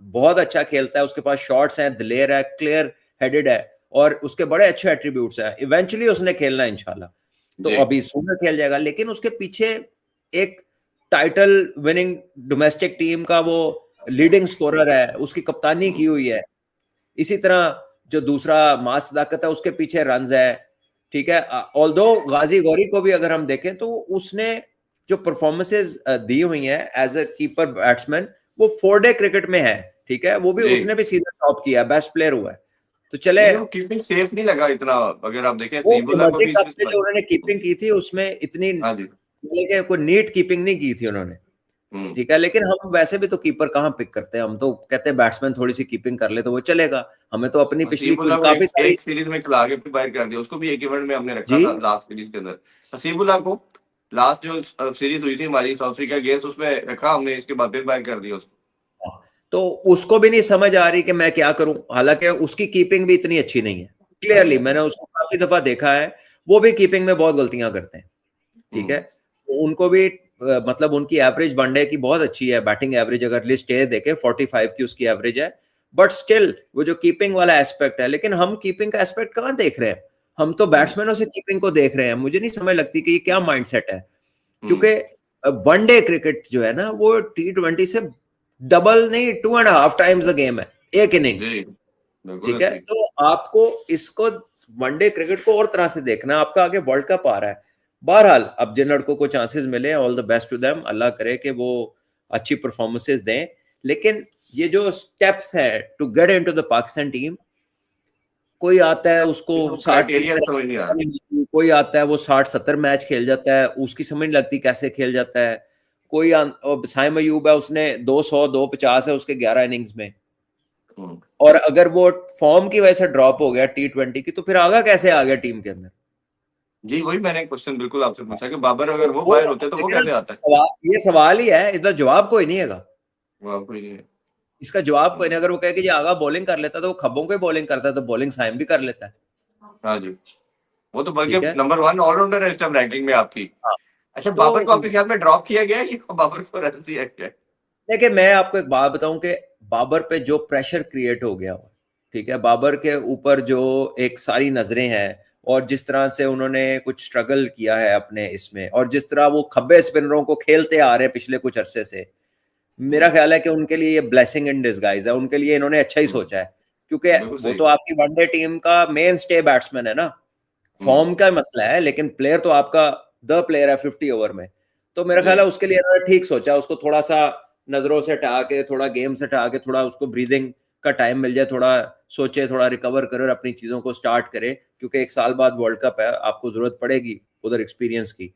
बहुत अच्छा खेलता है, उसके पास शॉट्स हैं, दिलेर है, क्लियर हेडेड है और उसके बड़े अच्छे एट्रीब्यूट्स हैं। इवेंचुअली उसने खेलना है इंशाल्लाह, तो अभी सूर्य खेल जाएगा, लेकिन उसके पीछे एक टाइटल विनिंग डोमेस्टिक टीम का वो लीडिंग स्कोरर है, उसकी कप्तानी की हुई है। इसी तरह जो दूसरा मां सदाकत है उसके पीछे रन्स है, ठीक है। ऑल्दो गाजी गौरी को भी अगर हम देखें तो उसने जो परफॉर्मेंसेस दी हुई हैं एज अ कीपर बैट्समैन, वो 4-डे क्रिकेट में है, ठीक है। वो भी उसने भी सीजन टॉप किया, बेस्ट प्लेयर हुआ है। तो चले, कीपिंग सेफ नहीं लगा इतना, अगर आप देखें वो सीबुल्ला को इमर्जिंग भी कप में जो उन्होंने कीपिंग की थी उसमें इतनी हाँ जी लेकिन कोई नीट कीपिंग नहीं की थी उन्होंने, ठीक है। लेकिन हम वैसे भी तो कीपर कहाँ पिक करते हैं, हम तो कहते हैं बैट्समैन थोड़ी सी कीपिंग कर ले तो वो चलेगा। हमें तो अपनी पिछली कुछ हसीबुल्ला को काफी सारी एक सीरीज में खिला के बाहर कर दिया, उसको भी एक इवेंट में हमने रखा जी था लास्ट सीरीज के अंदर। हसीबुल्ला को लास्ट जो सीरीज हुई थी हमारी साउथ अफ्रीका अगेंस्ट, उसमें रखा हमने, इसके बाद फिर बाहर कर दिया उसको। तो उसको भी नहीं समझ आ रही कि मैं क्या करूं, हालांकि उसकी कीपिंग भी इतनी अच्छी नहीं है। क्लियरली मैंने उसको काफी दफा देखा है, वो भी कीपिंग में बहुत गलतियां करते हैं, ठीक है। तो उनको भी मतलब उनकी एवरेज वनडे की बहुत अच्छी है, बैटिंग एवरेज अगर लिस्ट ए देखे 45 की उसकी एवरेज है, बट स्टिल वो जो कीपिंग वाला एस्पेक्ट है, लेकिन हम कीपिंग का एस्पेक्ट कहाँ देख रहे हैं, हम तो बैट्समैनों से कीपिंग को देख रहे हैं। मुझे नहीं समझ लगती कि ये क्या माइंडसेट है, क्योंकि वनडे क्रिकेट जो है ना वो T20 से डबल नहीं 2.5 टाइम्स द गेम है, एक इनिंग, जी बिल्कुल ठीक है। सही। तो आपको इसको वनडे क्रिकेट को और तरह से देखना है, आपका आगे वर्ल्ड कप आ रहा है। बहरहाल अब जिन लड़कों को चांसेस मिले, all the best to them, अल्लाह करे कि वो अच्छी परफॉर्मेंसेस दें। लेकिन ये जो स्टेप्स है to get into the Pakistan team, कोई आता है उसको इसको 60 क्राइटेरिया समझ नहीं आ रहा। कोई आता है वो 60-70 मैच खेल जाता है, उसकी समझ नहीं लगती कैसे खेल जाता है। कोई साइम अयूब है, उसने 200 250 है उसके 11 इनिंग्स में, और अगर वो फॉर्म की वजह से ड्रॉप हो गया T20 की, तो फिर आगा कैसे आ गया टीम के अंदर? जी वही मैंने क्वेश्चन बिल्कुल आपसे पूछा कि बाबर अगर वो वो बाहर होते तो वो कैसे आता है। ये सवाल ही है, इसका जवाब कोई नहीं है। वो आपको ये इसका जवाब कोई नहीं। अगर वो कहे कि जी आगा बॉलिंग कर लेता तो वो खब्बों को बॉलिंग करता है, तो बॉलिंग साइम भी कर लेता है, हाँ जी, वो तो बल्कि ठीक है। नंबर 1 ऑलराउंडर है इस टाइम रैंकिंग में आपकी। हाँ, अच्छा, तो बाबर को आपके ख्याल में ड्रॉप किया गया है कि बाबर को रन दिया गया है? देखिए मैं आपको एक बात बताऊं कि बाबर पे जो प्रेशर क्रिएट हो गया हो, ठीक है, बाबर के ऊपर जो एक सारी नजरें हैं, और जिस तरह से उन्होंने कुछ स्ट्रगल किया है अपने इसमें, और जिस तरह वो खब्बे स्पिनरों को खेलते आ रहे हैं पिछले कुछ अरसे से, मेरा ख्याल है कि उनके लिए ये ब्लेसिंग इन डिसगाइज है। उनके लिए इन्होंने अच्छा ही सोचा है, क्योंकि बिल्कुल वो सही। तो आपकी वनडे टीम का मेन स्टे बैट्समैन है ना। फॉर्म का मसला है, लेकिन प्लेयर तो आपका द प्लेयर है 50 ओवर में। तो मेरा जी ख्याल है उसके लिए इन्होंने ठीक सोचा, उसको थोड़ा सा नजरों से हटा के, थोड़ा गेम से हटा के, थोड़ा उसको ब्रीदिंग का टाइम मिल जाए, थोड़ा सोचे, थोड़ा रिकवर करे और अपनी चीजों को स्टार्ट करे, क्योंकि 1 साल बाद वर्ल्ड कप है, आपको जरूरत पड़ेगी उधर एक्सपीरियंस की।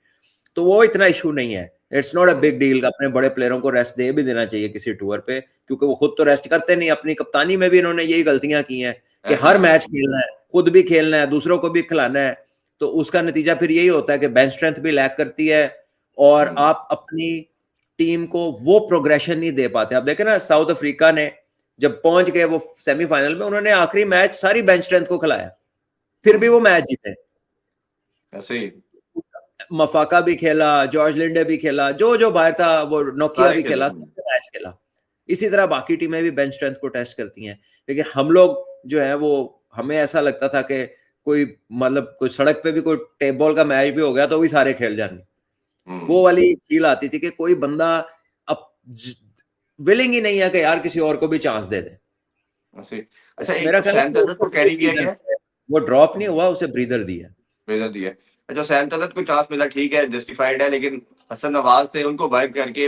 तो वो इतना इशू नहीं है, it's not a big deal. अपने बड़े प्लेयरों को रेस्ट दे भी देना चाहिए किसी टूर पे, क्योंकि वो खुद तो रेस्ट करते नहीं। अपनी कप्तानी में भी इन्होंने यही गलतियां की हैं कि ऐसे हर ही। मैच खेलना है, खुद भी खेलना है, दूसरों को भी खिलाना है, तो उसका नतीजा फिर यही होता है कि बेंच स्ट्रेंथ भी लैक करती है, और हम्म, आप अपनी टीम को वो प्रोग्रेशन नहीं दे पाते। आप देखें ना, साउथ अफ्रीका ने जब पहुंच गए वो सेमीफाइनल में, उन्होंने आखिरी मैच सारी बेंच स्ट्रेंथ को खिलाया, फिर भी वो मैच जीते। ऐसे ही मफाका भी खेला, जॉर्ज लिंडे भी खेला, जो जो बाहर था, वो नोकिया सारे भी खेले। खेला, सबने मैच खेला। इसी तरह बाकी टीमें भी बेंच स्ट्रेंथ को टेस्ट करती हैं, लेकिन हम लोग जो है वो, हमें ऐसा लगता था कि कोई मतलब कोई सड़क पे भी कोई टेप बॉल का मैच भी हो गया तो भी सारे खेल जाने, वो वाली फील आती थी कि कोई बंदा अब विलिंग ही नहीं है कि यार किसी और को भी चांस दे दे। ऐसे ही। अच्छा, एक मेरा तो ख्याल है सैन कि तलत उसको को सिर्फ कैरी किया ब्रीदर गया। दिया है। वो ड्रॉप नहीं हुआ, उसे ब्रीदर दिया। भेजा दिया। अच्छा, सैन तलत को चांस मिला, ठीक है, जस्टिफाइड है, लेकिन हसन नवाज थे, उनको बाहर करके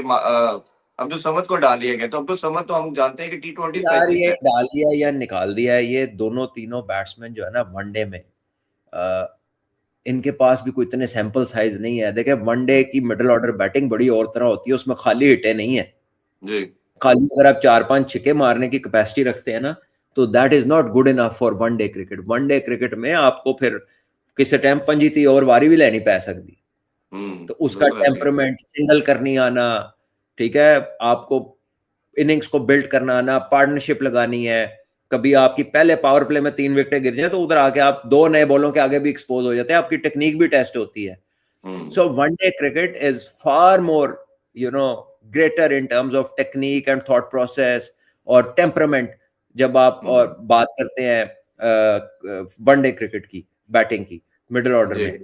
अब्दुल समद को डाल दिया गया। तो अब्दुल समद तो हम जानते हैं कि T20 यार स्पेशलिस्ट ये है। डाल दिया या निकाल दिया है, ये दोनों तीनों बैट्समैन जो है ना वनडे में, इनके पास भी कोई इतने सैंपल साइज नहीं है। देखे वनडे की मिडिल ऑर्डर बैटिंग बड़ी और तरह होती है, उसमें खाली हिटे नहीं है। जी खाली अगर आप 4-5 छक्के मारने की कैपेसिटी रखते हैं ना, तो that is not good enough for one day cricket. One day cricket में आपको फिर किसी टाइम पंजीती और वारी भी लेनी पै सकती, तो उसका बिल्कुल ऐसे ही। टेम्परमेंट, सिंगल करनी आना, ठीक है, आपको इनिंग्स को बिल्ड करना आना, पार्टनरशिप लगानी है। कभी आपकी पहले पावर प्ले में 3 विकेटें गिर जाए तो उधर आके आप 2 नए बॉलों के आगे भी एक्सपोज हो जाते हैं, आपकी टेक्निक भी टेस्ट होती है। हम्म So one day cricket is far more, greater in terms of technique and thought process और temperament, जब आप हम्म, और बात करते हैं वनडे क्रिकेट की बैटिंग की मिडिल ऑर्डर जी में।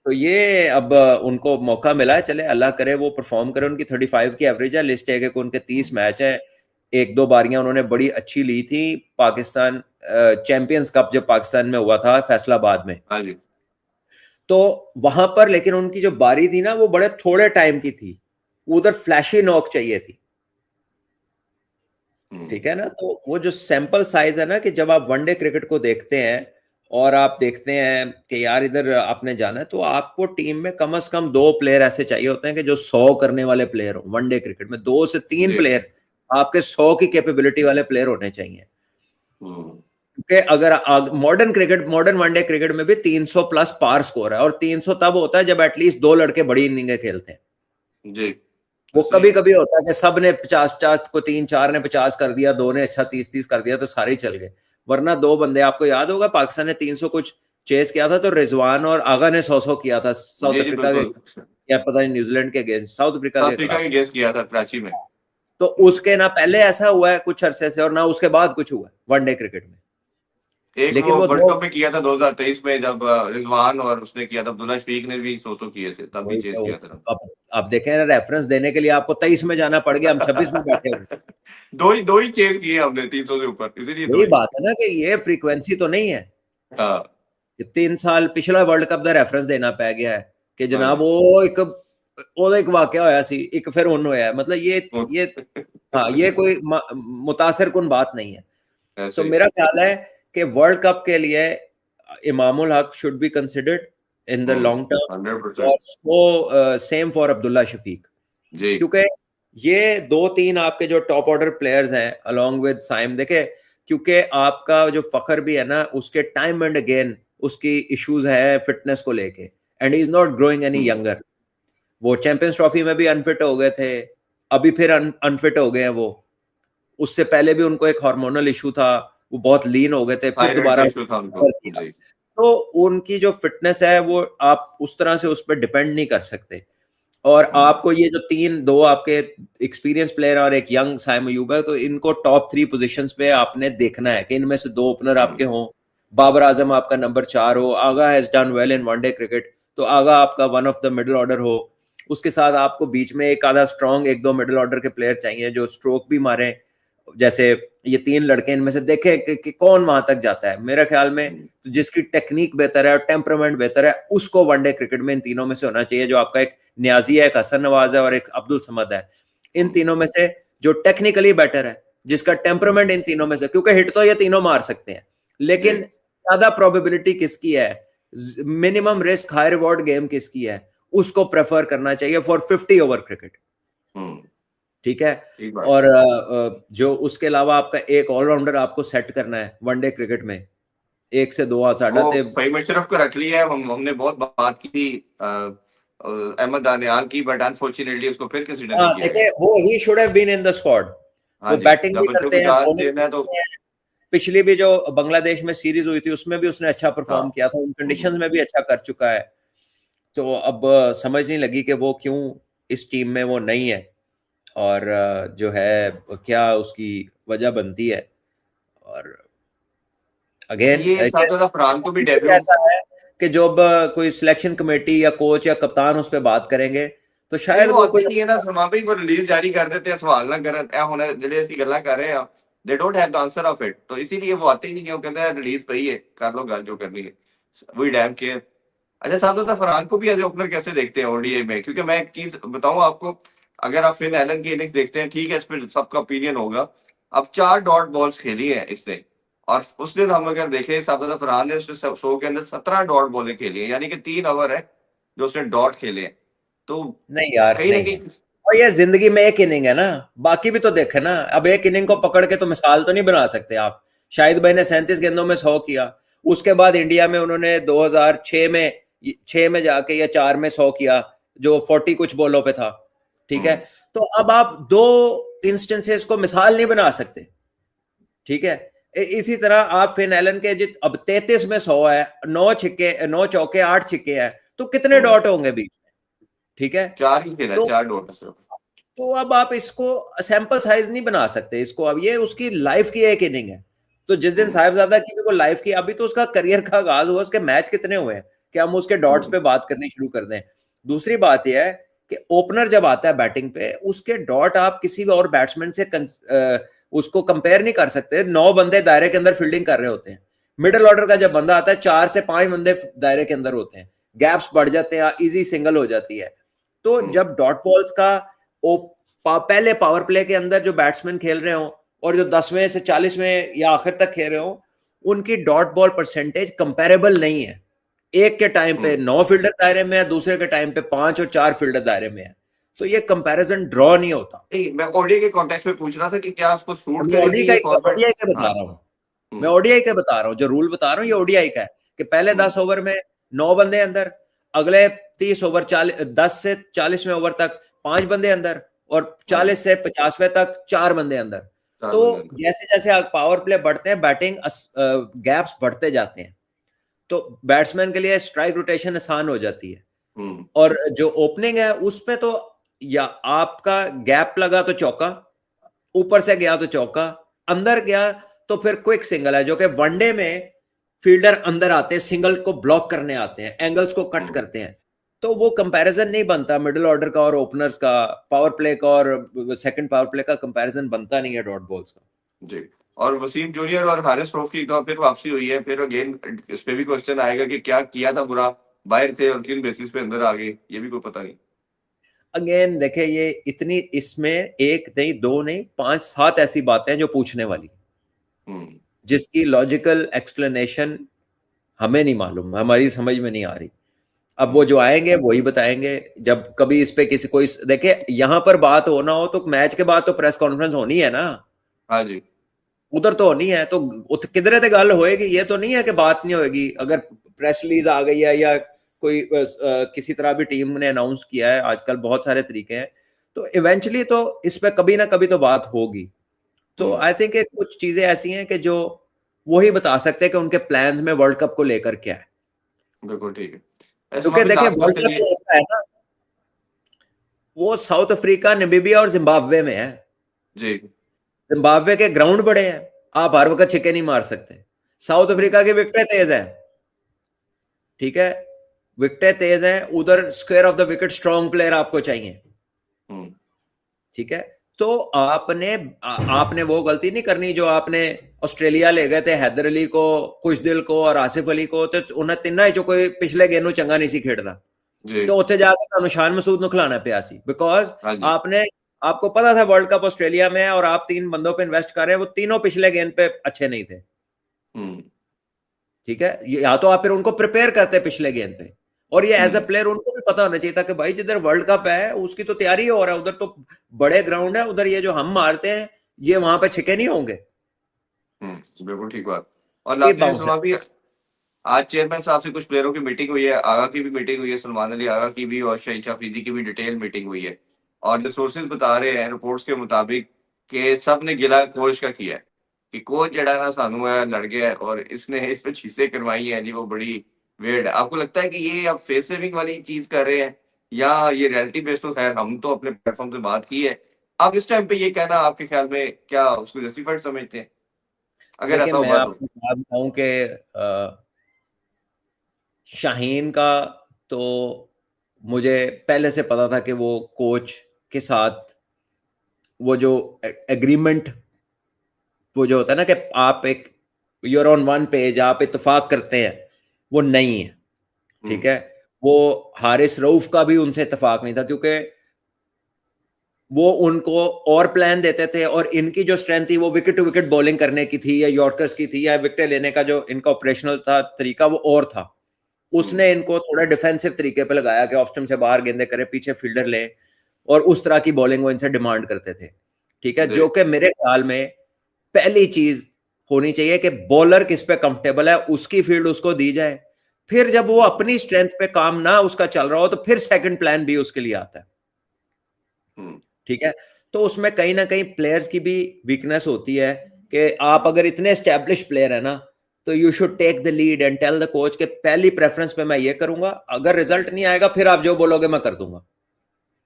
तो ये अब उनको मौका मिला है, चले अल्लाह करे वो परफॉर्म करे। उनकी 35 की एवरेज है, लिस्ट है कि उनके 30 मैच है, 1-2 बारियां उन्होंने बड़ी अच्छी ली थी। पाकिस्तान चैंपियंस कप जब पाकिस्तान में हुआ था फैसलाबाद में, हाँ जी। तो वहां पर लेकिन उनकी जो बारी थी ना वो बड़े थोड़े टाइम की थी, उधर फ्लैशी नॉक चाहिए थी, हम्म ठीक है ना। तो वो जो सैंपल साइज है ना, कि जब आप वनडे क्रिकेट को देखते हैं और आप देखते हैं कि यार इधर आपने जाना है, तो आपको टीम में कम से कम 2 प्लेयर ऐसे चाहिए होते हैं कि जो 100 करने वाले प्लेयर हो। वनडे क्रिकेट में 2 से 3 जी। प्लेयर आपके 100 की कैपेबिलिटी वाले प्लेयर होने चाहिए। हम्म। क्योंकि अगर मॉडर्न वनडे क्रिकेट में भी 300 प्लस पार स्कोर है, और 300 तब होता है जब एटलीस्ट 2 लड़के बड़ी इनिंगें खेलते हैं। जी वो सही कभी है। कभी होता है कि सब ने 50-50 को 3-4 ने 50 कर दिया, 2 ने अच्छा 30-30 कर दिया, तो सारे ही चल गए। वरना 2 बंदे, आपको याद होगा पाकिस्तान ने 300 कुछ चेस किया था, तो रिजवान और आगा ने 100 किया था साउथ जी जी अफ्रीका के, बिल्कुल। या पता नहीं न्यूजीलैंड के अगेंस्ट, साउथ अफ्रीका साउथ के अफ्रीका खिलाफ। के गेस किया था कराची में। तो उसके ना पहले ऐसा हुआ है कुछ अरसे से, और ना उसके बाद कुछ हुआ है वनडे क्रिकेट में। एक लेकिन वो वो वर्ल्ड दो, कप में किया था 2023 में, जब रिजवान और उसने किया था, अब्दुल्ला शफीक ने भी 100 किए थे, तब भी वही चेस तो, किया था। अब देखें ना, रेफरेंस देने के लिए आपको 23 में जाना पड़ गया, हम 26 में बैठे हुए। दो ही चेस किए हमने 300 से ऊपर, इसीलिए दो यही ही। बात है ना कि ये फ्रीक्वेंसी तो नहीं है। हाँ। 3 साल पिछला वर्ल्ड कप का रेफरेंस देना पै गया है कि हाँ जनाब जी। वो एक वाकया होया सी, एक फिर हुन होया है, मतलब ये हाँ, ये कोई मुतासिर कुन बात नहीं है। सो ऐसे ही। मेरा ख्याल है कि वर्ल्ड कप के लिए Imamul Haq should be considered in the long term, और 100%। So same for Abdullah Shafique. जी। क्योंकि ये 2-3 आपके जो टॉप ऑर्डर प्लेयर्स हैं अलोंग विद साइम, देखे, क्योंकि आपका जो फखर भी है ना, उसके टाइम एंड अगेन उसकी इश्यूज है फिटनेस को लेके, and he is not growing any hmm. Younger. वो चैंपियंस ट्रॉफी में भी अनफिट हो गए थे, अभी फिर अनफिट हो गए हैं वो। उससे पहले भी उनको एक हार्मोनल इशू था, वो बहुत लीन हो गए थे, फिर थायराइड का दोबारा इशू था उनको। कर दिया। जी। तो उनकी जो फिटनेस है वो आप उस तरह से उस पर डिपेंड नहीं कर सकते। और आपको ये जो दो आपके एक्सपीरियंस प्लेयर और एक यंग साइम अयूब है, तो इनको टॉप 3 पोजीशंस पे आपने देखना है कि इनमें से 2 ओपनर आपके हों। बाबर आजम आपका नंबर 4 हो, Agha has done well in one day cricket, तो आगा आपका one of the middle order हो। उसके साथ आपको बीच में एक आधा स्ट्रॉन्ग 1-2 मिडिल ऑर्डर के प्लेयर चाहिए जो स्ट्रोक भी मारे। जैसे ये 3 लड़के, इनमें से देखे कि कौन वहां तक जाता है। मेरे ख्याल में तो जिसकी टेक्निक बेहतर है और टेम्परामेंट बेहतर है, उसको वनडे क्रिकेट में इन तीनों में से होना चाहिए। जो आपका एक न्याजी है, एक हसन नवाज है और एक अब्दुल समद है, इन तीनों में से जो टेक्निकली बेटर है, जिसका टेम्परामेंट इन तीनों में से, क्योंकि हिट तो ये तीनों मार सकते हैं, जी। लेकिन ज्यादा प्रोबेबिलिटी किसकी है, minimum risk high reward game किसकी है, उसको प्रेफर करना चाहिए फॉर 50 ओवर क्रिकेट। हम्म। ठीक है। ठीक बात। और जो उसके अलावा आपका एक ऑलराउंडर आपको सेट करना है वनडे क्रिकेट में, 1 से 2 साढ़ा वो ते। फहीम अशरफ को रख लिया है, हमने बहुत बात की थी अहमद दानियाल की, बट अनफॉर्चुनेटली उसको फिर कंसिडर नहीं हाँ, किया देखिए गया। वो he should have been in the squad. हाँ वो जी, बैटिंग भी जब बच्चों करते को हैं, चांस बॉलिंग देना है भी तो। करते हैं। पिछली भी जो बांग्लादेश में सीरीज हुई थी उसमें भी उसने अच्छा परफॉर्म हाँ। किया था, उन कंडीशंस हम्म। में भी अच्छा कर चुका है। तो अब समझ नहीं लगी कि वो क्यों इस टीम में वो नहीं है, और जो है क्या उसकी वजह बनती है। और अच्छा, अगेन ये साहबजादा फरहान को भी डेब्यू। ऐसा है कि जब कोई सिलेक्शन कमेटी या कोच या कप्तान उस पर बात करेंगे, तो नहीं, शायद वो वो आते कोई, नहीं है ना सलमान भाई, वो रिलीज जारी कर देते हैं, सवाल ना करन ए हुन ਜਿਹੜੇ ਅਸੀਂ ਗੱਲਾਂ ਕਰ ਰਹੇ ਆ, they don't have the answer of it, तो इसीलिए वो आते ही नहीं है। वो कहते हैं रिलीज पई है, कर लो गल जो करनी है, वी डैम केयर। अच्छा, साहबजादा फरहान को भी एज ओपनर कैसे देखते हैं ओडीआई में? क्योंकि मैं एक चीज बताऊं आपको, अगर आप फिन एलन की इनिंग्स देखते हैं, ठीक है, इस पर सबका ओपिनियन होगा। अब 4 डॉट बॉल्स खेली है इसने, और उस दिन हम अगर देखें, साहबजादा फरहान ने उसने 100 के अंदर 17 डॉट बॉलें खेली है, यानी कि 3 ओवर है जो उसने डॉट खेले हैं। तो नहीं यार कहीं ना नहीं। कहीं। और ये जिंदगी में एक इनिंग है ना, बाकी भी तो देखे ना। अब एक इनिंग को पकड़ के तो मिसाल तो नहीं बना सकते आप। शाहिद भाई ने 37 गेंदों में 100 किया, उसके बाद इंडिया में उन्होंने 2006 में 6 में जाके या 4 में 100 किया, जो 40 कुछ बॉलों पे था। ठीक है। हम्म। तो अब आप दो इंस्टेंसेस को मिसाल नहीं बना सकते। ठीक है। इसी तरह आप फिन एलन के जित अब 33 में 100 है, 9 चौके 8 छिक्के है, तो कितने हम्म। डॉट होंगे बीच में? ठीक है। 4 ही खेला है, तो 4 डॉट सिर्फ। तो अब आप इसको सैंपल साइज नहीं बना सकते इसको। अब ये उसकी लाइफ की एक इनिंग है। तो जिस दिन हम्म। साहिबजादा की भी को लाइफ की, अभी तो उसका करियर का आगाज हुआ, उसके मैच कितने हुए हैं कि हम उसके डॉट्स हम्म। पे बात करनी शुरू कर दें। दूसरी बात यह है कि ओपनर जब आता है बैटिंग पे, उसके डॉट आप किसी भी और बैट्समैन से उसको कंपेयर नहीं कर सकते। 9 बंदे दायरे के अंदर फील्डिंग कर रहे होते हैं। मिडिल ऑर्डर का जब बंदा आता है, 4 से 5 बंदे दायरे के अंदर होते हैं, गैप्स बढ़ जाते हैं, इजी सिंगल हो जाती है। तो हम्म। जब डॉट बॉल्स का पहले पावर प्ले के अंदर जो बैट्समैन खेल रहे हो, और जो 10वें से 40वें या आखिर तक खेल रहे हो, उनकी डॉट बॉल परसेंटेज कंपैरेबल नहीं है। एक के टाइम पे 9 फील्डर दायरे में है, दूसरे के टाइम पे 5 और 4 फील्डर दायरे में है, तो ये कंपैरिजन ड्रॉ नहीं होता। नहीं, मैं ओडीआई के कॉन्टेक्स्ट में पूछ रहा था कि क्या उसको सूट मैं करेगी ये फॉर्मेट। ओडीआई का बता हाँ। रहा हूँ, मैं ओडीआई का बता रहा हूँ, जो रूल बता रहा हूँ ये ओडीआई का है कि पहले 10 ओवर में 9 बंदे अंदर, अगले 30 ओवर 10 से 40वें ओवर तक 5 बंदे अंदर, और 40 से 50वें तक 4 बंदे अंदर। तो जैसे जैसे पावर प्ले बढ़ते हैं, बैटिंग गैप्स बढ़ते जाते हैं, तो बैट्समैन के लिए स्ट्राइक रोटेशन आसान हो जाती है। और जो ओपनिंग है उसमें तो या आपका गैप लगा तो चौका, ऊपर से गया तो चौका, अंदर गया तो फिर क्विक सिंगल है, जो कि वनडे में फील्डर अंदर आते हैं, सिंगल को ब्लॉक करने आते हैं, एंगल्स को कट करते हैं, तो वो कंपैरिजन नहीं बनता मिडिल ऑर्डर का और ओपनर्स का, पावर प्ले का और सेकंड पावर प्ले का कंपैरिजन बनता नहीं है डॉट बॉल्स का। जी। और वसीम जूनियर और हारिस रऊफ की तो फिर वापसी हुई है, फिर अगेन इस पे भी क्वेश्चन आएगा कि क्या किया था बुरा, बाहर थे और किन बेसिस पे अंदर आ गए, ये भी कोई पता नहीं। अगेन देखे, ये इतनी, इसमें एक नहीं, दो नहीं, 5-7 ऐसी बातें हैं जो पूछने वाली, जिसकी लॉजिकल एक्सप्लेनेशन हमें नहीं मालूम, हमारी समझ में नहीं आ रही। अब वो जो आएंगे वही बताएंगे। जब कभी इस पे किसी कोई देखे, यहां पर बात होना हो तो मैच के बाद तो प्रेस कॉन्फ्रेंस होनी है ना। हाँ जी। उधर तो होनी है, तो किधरे ते गल होएगी, ये तो नहीं है कि बात नहीं होएगी। अगर प्रेस रिलीज आ गई है या कोई किसी तरह भी टीम ने अनाउंस किया है, आजकल बहुत सारे तरीके हैं, तो इवेंचुअली तो इस पे कभी ना कभी तो बात होगी। तो आई थिंक कुछ चीजें ऐसी हैं कि जो वही बता सकते हैं कि उनके प्लान्स में वर्ल्ड कप को लेकर क्या है। बिल्कुल ठीक है। क्योंकि देखिए वर्ल्ड कप होता है ना, वो साउथ अफ्रीका, नामीबिया और जिम्बाब्वे में है जी। जिम्बाब्वे के ग्राउंड बड़े हैं, आप हर वक्त छिक्के नहीं मार सकते। साउथ अफ्रीका की विकेटें तेज है, ठीक है, विकेटें तेज हैं, उधर square of the wicket strong player आपको चाहिए, ठीक है। तो आपने वो गलती नहीं करनी जो आपने ऑस्ट्रेलिया ले गए थे हैदर अली को, खुशदिल को और आसिफ अली को, तो उन्हें तिना चो कोई पिछले गेंद चंगा नहीं सी खेड़ता, तो उत्थे जाके शान मसूद नु खिलाना पिया सी, बिकॉज आपको पता था वर्ल्ड कप ऑस्ट्रेलिया में है और आप 3 बंदों पे इन्वेस्ट कर रहे हैं, वो तीनों पिछले गेंद पे अच्छे नहीं थे, ठीक है। या तो आप फिर उनको प्रिपेयर करते पिछले गेंद पे, और ये एज अ प्लेयर उनको भी पता होना चाहिए था कि भाई जिधर वर्ल्ड कप है उसकी तो तैयारी हो रहा है, उधर तो बड़े ग्राउंड है, उधर ये जो हम मारते हैं ये वहां पे छिके नहीं होंगे। बिल्कुल ठीक बात। और लास्ट भी आज चेयरमैन साहब से कुछ प्लेयरों की मीटिंग हुई है, आगा की भी मीटिंग हुई है, सलमान अली आगा की भी और शहीद अफरीदी की भी डिटेल मीटिंग हुई है। और जो सोर्सेज बता रहे हैं रिपोर्ट्स के मुताबिक कि सब ने गिला कोच का किया है कि कोच जड़ा ना सानू है लड़ गया है और इसने इस पे चीजें करवाई हैं जी, वो बड़ी वेड है। आपको लगता है कि ये आप फेस सेविंग वाली चीज कर रहे हैं या ये रियलिटी बेस्ड? तो खैर हम तो अपने प्लेटफॉर्म से बात की है, आप इस टाइम पे ये कहना आपके ख्याल में क्या उसको जस्टिफाइड समझते हैं अगर ऐसा मैं हुआ तो? आपको बात बताऊं कि शाहीन का तो मुझे पहले से पता था कि वो कोच के साथ वो जो एग्रीमेंट, वो जो होता है ना कि आप एक यूर ऑन वन पेज, आप इत्तेफाक करते हैं, वो नहीं है, ठीक है। वो हारिस रऊफ का भी उनसे इत्तेफाक नहीं था, क्योंकि वो उनको और प्लान देते थे और इनकी जो स्ट्रेंथ थी वो विकेट टू विकेट बॉलिंग करने की थी या यॉर्कर्स की थी, या विकेट लेने का जो इनका ऑपरेशनल था तरीका वो और था। उसने इनको थोड़ा डिफेंसिव तरीके पे लगाया कि ऑफ स्टंप से बाहर गेंदे करे, पीछे फील्डर ले, और उस तरह की बॉलिंग वो इनसे डिमांड करते थे, ठीक है। जो कि मेरे ख्याल में पहली चीज होनी चाहिए कि बॉलर किस पे कंफर्टेबल है, उसकी फील्ड उसको दी जाए। फिर जब वो अपनी स्ट्रेंथ पे काम ना उसका चल रहा हो तो फिर सेकंड प्लान भी उसके लिए आता है, ठीक है। तो उसमें कहीं ना कहीं प्लेयर्स की भी वीकनेस होती है कि आप अगर इतने एस्टेब्लिश प्लेयर है ना, तो you should take the lead and tell the coach के पहली प्रेफरेंस पे मैं ये करूंगा, अगर रिजल्ट नहीं आएगा फिर आप जो बोलोगे मैं कर दूंगा,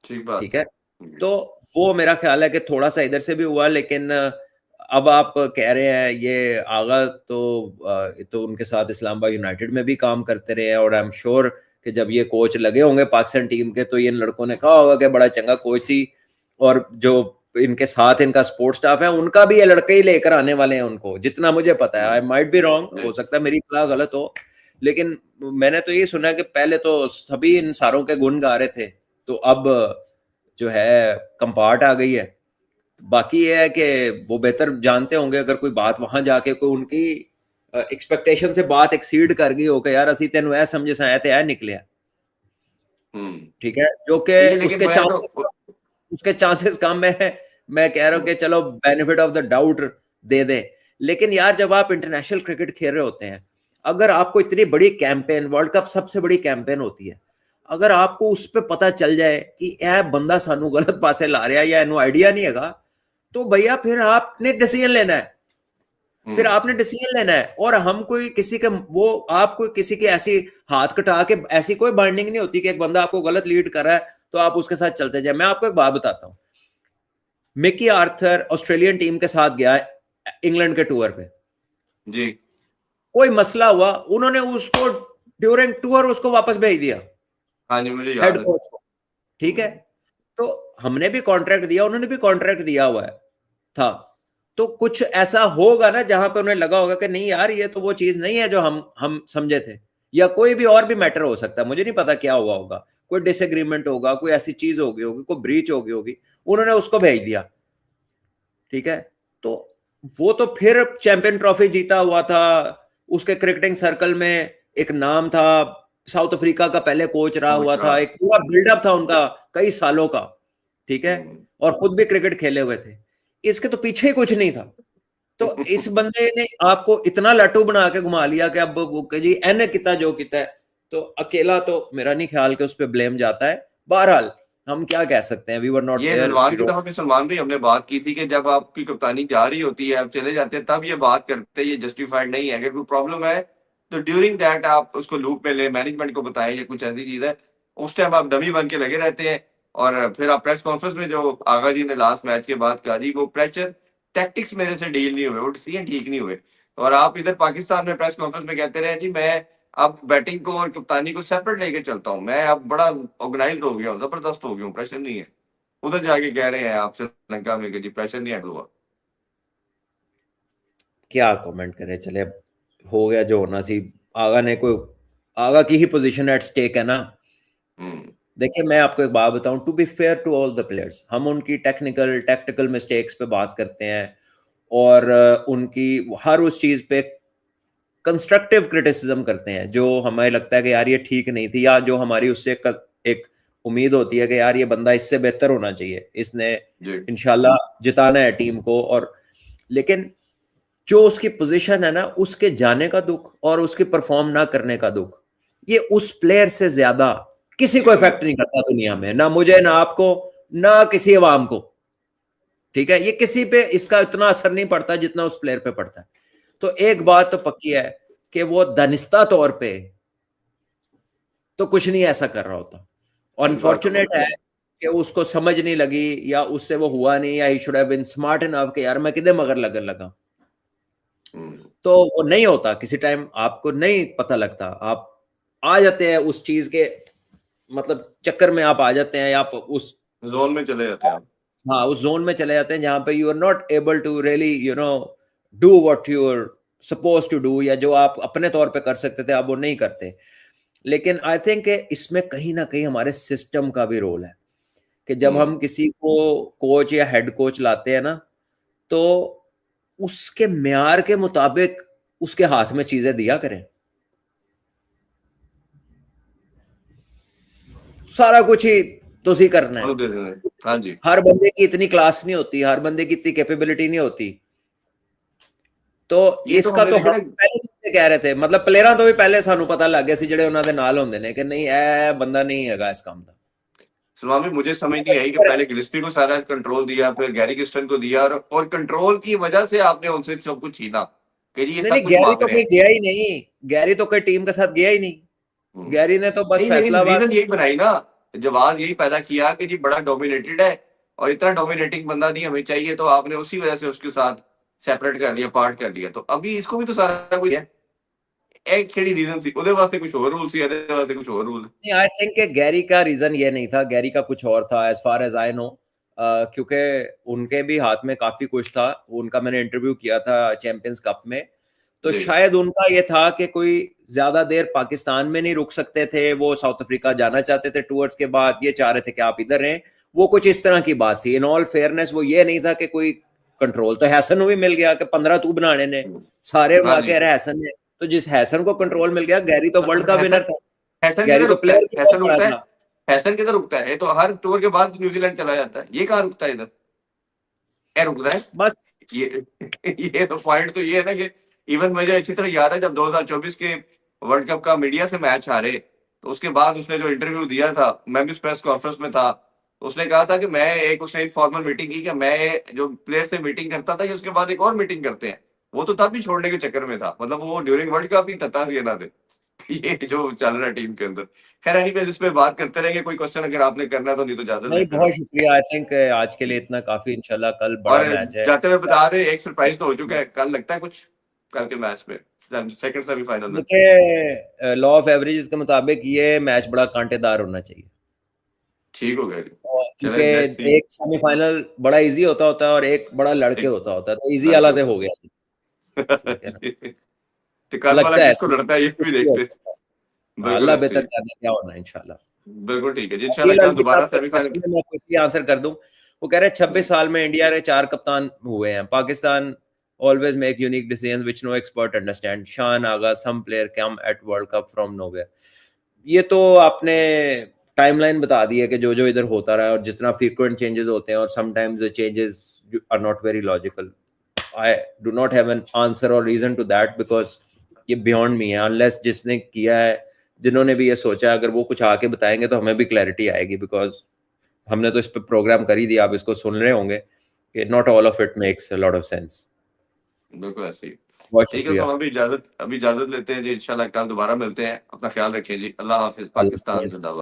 ठीक है। तो वो मेरा ख्याल है कि थोड़ा सा इधर से भी हुआ, लेकिन अब आप कह रहे हैं ये आगा तो उनके साथ इस्लामाबाद यूनाइटेड में भी काम करते रहे हैं, और आई एम श्योर कि जब ये कोच लगे होंगे पाकिस्तान टीम के तो इन लड़कों ने कहा होगा कि बड़ा चंगा कोच सी, और जो इनके साथ इनका सपोर्ट स्टाफ है उनका भी ये लड़के ही लेकर आने वाले हैं उनको, जितना मुझे पता है। आई माइट बी रॉन्ग, हो सकता है मेरी इतला गलत हो, लेकिन मैंने तो ये सुना कि पहले तो सभी इन सारों के गुण गा रहे थे, तो अब जो है कंपार्ट आ गई है। बाकी ये है कि वो बेहतर जानते होंगे, अगर कोई बात वहां जाके कोई उनकी एक्सपेक्टेशन से बात एक्सीड कर गई हो कि यार ਅਸੀਂ ਤੈਨੂੰ ਇਹ ਸਮਝ ਸਾਇਆ ਤੇ ਇਹ ਨਿਕਲਿਆ ठीक है, जो कि लेकिन मैं तो उसके चांसेस कम है। मैं कह रहा हूँ कि चलो बेनिफिट ऑफ द डाउट दे दे, लेकिन यार जब आप इंटरनेशनल क्रिकेट खेल रहे होते हैं, अगर आपको इतनी बड़ी कैंपेन, वर्ल्ड कप सबसे बड़ी कैंपेन होती है, अगर आपको उस पर पता चल जाए कि यह बंदा सानू गलत पासे ला रहा है या इन्हों आइडिया नहीं है, तो भैया फिर आपने डिसीजन लेना है, फिर आपने डिसीजन लेना है। और हम कोई किसी के वो आप कोई किसी की ऐसी हाथ कटा के ऐसी कोई बाइंडिंग नहीं होती कि एक बंदा आपको गलत लीड कर रहा है तो आप उसके साथ चलते जाए। मैं आपको एक बात बताता हूं, मिकी आर्थर ऑस्ट्रेलियन टीम के साथ गया इंग्लैंड के टूर पे जी, कोई मसला हुआ, उन्होंने उसको ड्यूरिंग टूर उसको वापस भेज दिया, हाँ जी मुझे याद हेड है। कोच को, ठीक है। तो हमने भी कॉन्ट्रैक्ट दिया, उन्होंने भी कॉन्ट्रैक्ट दिया हुआ है था, तो कुछ ऐसा होगा ना जहां पे उन्हें लगा होगा कि नहीं यार ये तो वो चीज नहीं है जो हम समझे थे, या कोई भी और भी मैटर हो सकता है, मुझे नहीं पता क्या हुआ होगा, कोई डिसएग्रीमेंट होगा, कोई ऐसी चीज हो गई होगी, कोई ब्रीच हो गई होगी, उन्होंने उसको भेज दिया, ठीक है। तो वो तो फिर चैंपियन ट्रॉफी जीता हुआ था, उसके क्रिकेटिंग सर्कल में एक नाम था, साउथ अफ्रीका का पहले कोच रहा हुआ था, एक पूरा बिल्डअप था उनका कई सालों का, ठीक है, और खुद भी क्रिकेट खेले हुए थे। इसके तो पीछे ही कुछ नहीं था, तो इस बंदे ने आपको इतना लट्टू बना के घुमा लिया कि अब जी एन किता जो किता है, तो अकेला तो मेरा नहीं ख्याल कि उस पर ब्लेम जाता है। बहरहाल हम क्या कह सकते हैं, वी वर नॉट ये सलमान की तरफ सलमान भी हमने बात की थी कि जब आपकी कप्तानी जा रही होती है, आप चले जाते हैं, तब ये बात करते हैं, ये जस्टिफाइड नहीं है। अगर कोई प्रॉब्लम है तो ड्यूरिंग दैट आप उसको लूप में ले, मैनेजमेंट को बताएं ये कुछ ऐसी चीज है, उस टाइम आप डमी बन के लगे रहते हैं। और फिर आप प्रेस कॉन्फ्रेंस में जो आगा जी ने लास्ट मैच के बाद कहा जी वो प्रेशर टैक्टिक्स मेरे से डील नहीं हुए, वो डिसीजन ठीक नहीं हुए, और आप इधर पाकिस्तान में प्रेस कॉन्फ्रेंस में कहते रहे जी मैं अब बैटिंग को और कप्तानी को सेपरेट लेके चलता हूँ, मैं अब बड़ा ऑर्गेनाइज हो गया हूँ, जबरदस्त हो गया हूँ, प्रेशर नहीं है। उधर जाके कह रहे हैं आप श्रीलंका में कि जी प्रेशर नहीं हैंडल हुआ। क्या कमेंट करें, चले हो गया जो होना सी। आगा ने कोई आगा की ही पोजीशन एट स्टेक है ना। देखिए मैं आपको एक बात बताऊं, to be fair to all the players, हम उनकी टैक्टिकल मिस्टेक्स पे बात करते हैं और उनकी हर उस चीज पे कंस्ट्रक्टिव क्रिटिसिज्म करते हैं जो हमें लगता है कि यार ये ठीक नहीं थी, या जो हमारी उससे एक उम्मीद होती है कि यार ये बंदा इससे बेहतर होना चाहिए, इसने इंशाल्लाह जिताना है टीम को। और लेकिन जो उसकी पोजीशन है ना, उसके जाने का दुख और उसके परफॉर्म ना करने का दुख, ये उस प्लेयर से ज्यादा किसी को इफेक्ट नहीं करता दुनिया में, ना मुझे, ना आपको, ना किसी अवाम को, ठीक है। ये किसी पे इसका इतना असर नहीं पड़ता जितना उस प्लेयर पे पड़ता है। तो एक बात तो पक्की है कि वो दानिस्ता तौर पे तो कुछ नहीं ऐसा कर रहा होता, अनफॉर्चुनेट है कि उसको समझ नहीं लगी या उससे वो हुआ नहीं, या he should have been smart enough कि यार मैं किधर मगर लगन लगा। तो वो नहीं होता, किसी टाइम आपको नहीं पता लगता, आप आ जाते हैं उस चीज के मतलब चक्कर में, आप आ जाते हैं, आप उस जोन में चले जाते हैं आप। हाँ, उस जोन में चले जाते हैं जहां पे you are not able to really do what you are suppose to do, या जो आप अपने तौर पे कर सकते थे आप वो नहीं करते। लेकिन आई थिंक इसमें कहीं ना कहीं हमारे सिस्टम का भी रोल है कि जब हम किसी को कोच या हेड कोच लाते हैं ना, तो उसके म्यार के मुताबिक उसके हाथ में चीजें दिया करें। सारा कुछ ही तो सी करना है। हाँ जी, हर बंदे की इतनी क्लास नहीं होती, हर बंदे की इतनी कैपेबिलिटी नहीं होती। तो इसका तो हम पहले से कह रहे थे, मतलब प्लेयरां तो भी पहले सानू पता लग गया सी ਜਿਹੜੇ ਉਹਨਾਂ ਦੇ ਨਾਲ ਹੁੰਦੇ ਨੇ कि नहीं ਇਹ बंदा नहीं हैगा इस काम का। सलमान भी मुझे समझ नहीं आई कि पहले गिलस्पी को सारा कंट्रोल दिया, फिर गैरी किस्टन को दिया, और कंट्रोल की वजह से आपने उनसे सब कुछ छीना कि जी ये सब कुछ गैरी तो कहीं गया ही नहीं, गैरी तो कोई टीम के साथ गया ही नहीं, गैरी ने तो बस फैसला रीजन यही बनाई ना, जवाब यही पैदा किया कि जी बड़ा डोमिनेटेड है और इतना डोमिनेटिंग बंदा नहीं हमें चाहिए, तो आपने उसी वजह से उसके साथ सेपरेट कर लिया, पार्ट कर लिया। तो अभी इसको भी तो सारा कुछ है, एक खेड़ी रीजन सी ਉਹਦੇ ਵਾਸਤੇ कुछ और रूल सी, ਇਹਦੇ ਵਾਸਤੇ कुछ और रूल। नहीं, आई थिंक कि गैरी का रीजन ये नहीं था, गैरी का कुछ और था as far as I know, क्योंकि उनके भी हाथ में काफी कुछ था। उनका मैंने इंटरव्यू किया था चैंपियंस कप में, तो शायद उनका ये था कि कोई ज्यादा देर पाकिस्तान में नहीं रुक सकते थे, वो साउथ अफ्रीका जाना चाहते थे टूर्स के बाद, ये चाह रहे थे कि आप इधर रहें, वो कुछ इस तरह की बात थी। इन ऑल फेयरनेस वो ये नहीं था कि कोई कंट्रोल तो हैसन ਨੂੰ ਵੀ ਮਿਲ ਗਿਆ ਕਿ 15 ਤੂੰ ਬਣਾਣੇ ਨੇ ਸਾਰੇ हाँ उड़ा जी के रहे हैसन ने तो जिस हैसन को कंट्रोल मिल गया गैरी तो वर्ल्ड का मतलब विनर था हैसन गैरी किधर तो रुकता है? प्लेयर भी बहुत हैसन बड़ा रुकता है? था हैसन किधर रुकता है? ये तो हर टूर के बाद न्यूजीलैंड चला जाता है, ये कहाँ रुकता है इधर? क्या रुकता है बस ये? ये तो पॉइंट तो ये है ना कि इवन मुझे अच्छी तरह याद है जब 2024 के वर्ल्ड कप का मीडिया से मैच हारे, तो उसके बाद उसने जो इंटरव्यू दिया था, मैं भी उस प्रेस कॉन्फ्रेंस में था, तो उसने कहा था कि मैं एक उसने एक फॉर्मल मीटिंग की कि मैं जो प्लेयर से मीटिंग करता था कि उसके बाद एक और मीटिंग करते हैं। वो तो तब भी छोड़ने के चक्कर में था, मतलब वो ड्यूरिंग वर्ल्ड कप ही था ये ना थे। ये जो चल रहा है टीम के अंदर। खैर एनीवेज इस पे बात करते रहेंगे, कोई क्वेश्चन अगर आपने करना है तो, नहीं तो इजाजत नहीं लेते हैं। बहुत शुक्रिया आई थिंक आज के लिए इतना काफी इंशाल्लाह कल बड़ा और मैच है जाते हुए बता दें एक सरप्राइज तो हो चुका है, कल लगता है कुछ कल के मैच में सेकंड सेमीफाइनल में। देखिए लॉ ऑफ एवरेजेस के मुताबिक ये मैच बड़ा कांटेदार होना चाहिए ठीक हो गया जी। क्योंकि चलें लेट्स सी। एक सेमीफाइनल बड़ा इजी होता है और एक बड़ा लड़के होता है तो इजी वाला तो हो गया जी ठीक है ना तो कल वाला लगता है किसको लड़ता है ये भी देखते हैं। बिल्कुल अल्लाह ऐसे बेहतर ही। जाने क्या होना है इंशाल्लाह बिल्कुल ठीक है जी, इंशाल्लाह अकील कल अलवी दोबारा साहब के सेमीफाइनल। क्वेश्चन में मैं क्विकली आंसर कर दूं वो कह रहे हैं 26 साल में इंडिया के 4 कप्तान हुए हैं Pakistan always make unique decisions which no expert understand शान आगा some player come at world cup from nowhere ये तो आपने टाइमलाइन बता दी है कि जो जो इधर होता रहा है और जितना फ्रीक्वेंट चेंजेस होते हैं और sometimes the changes are not very logical I do not have an answer और रीजन टू दैट बिकॉज ये बियॉन्ड मी है अनलेस जिसने किया है जिन्होंने भी ये सोचा अगर वो कुछ आके बताएंगे तो हमें भी क्लैरिटी आएगी बिकॉज हमने तो इस पे प्रोग्राम कर ही दिया आप इसको सुन रहे होंगे कि not all of it makes a lot of sense बिल्कुल ऐसे ही। बहुत ठीक है, शुक्रिया तो अभी इजाजत लेते हैं जी, इंशाल्लाह कल दोबारा मिलते हैं। अपना ख्याल रखिए जी, अल्लाह हाफिज, अल्लाह पाकिस्तान हाफ़िज़। जिंदाबाद।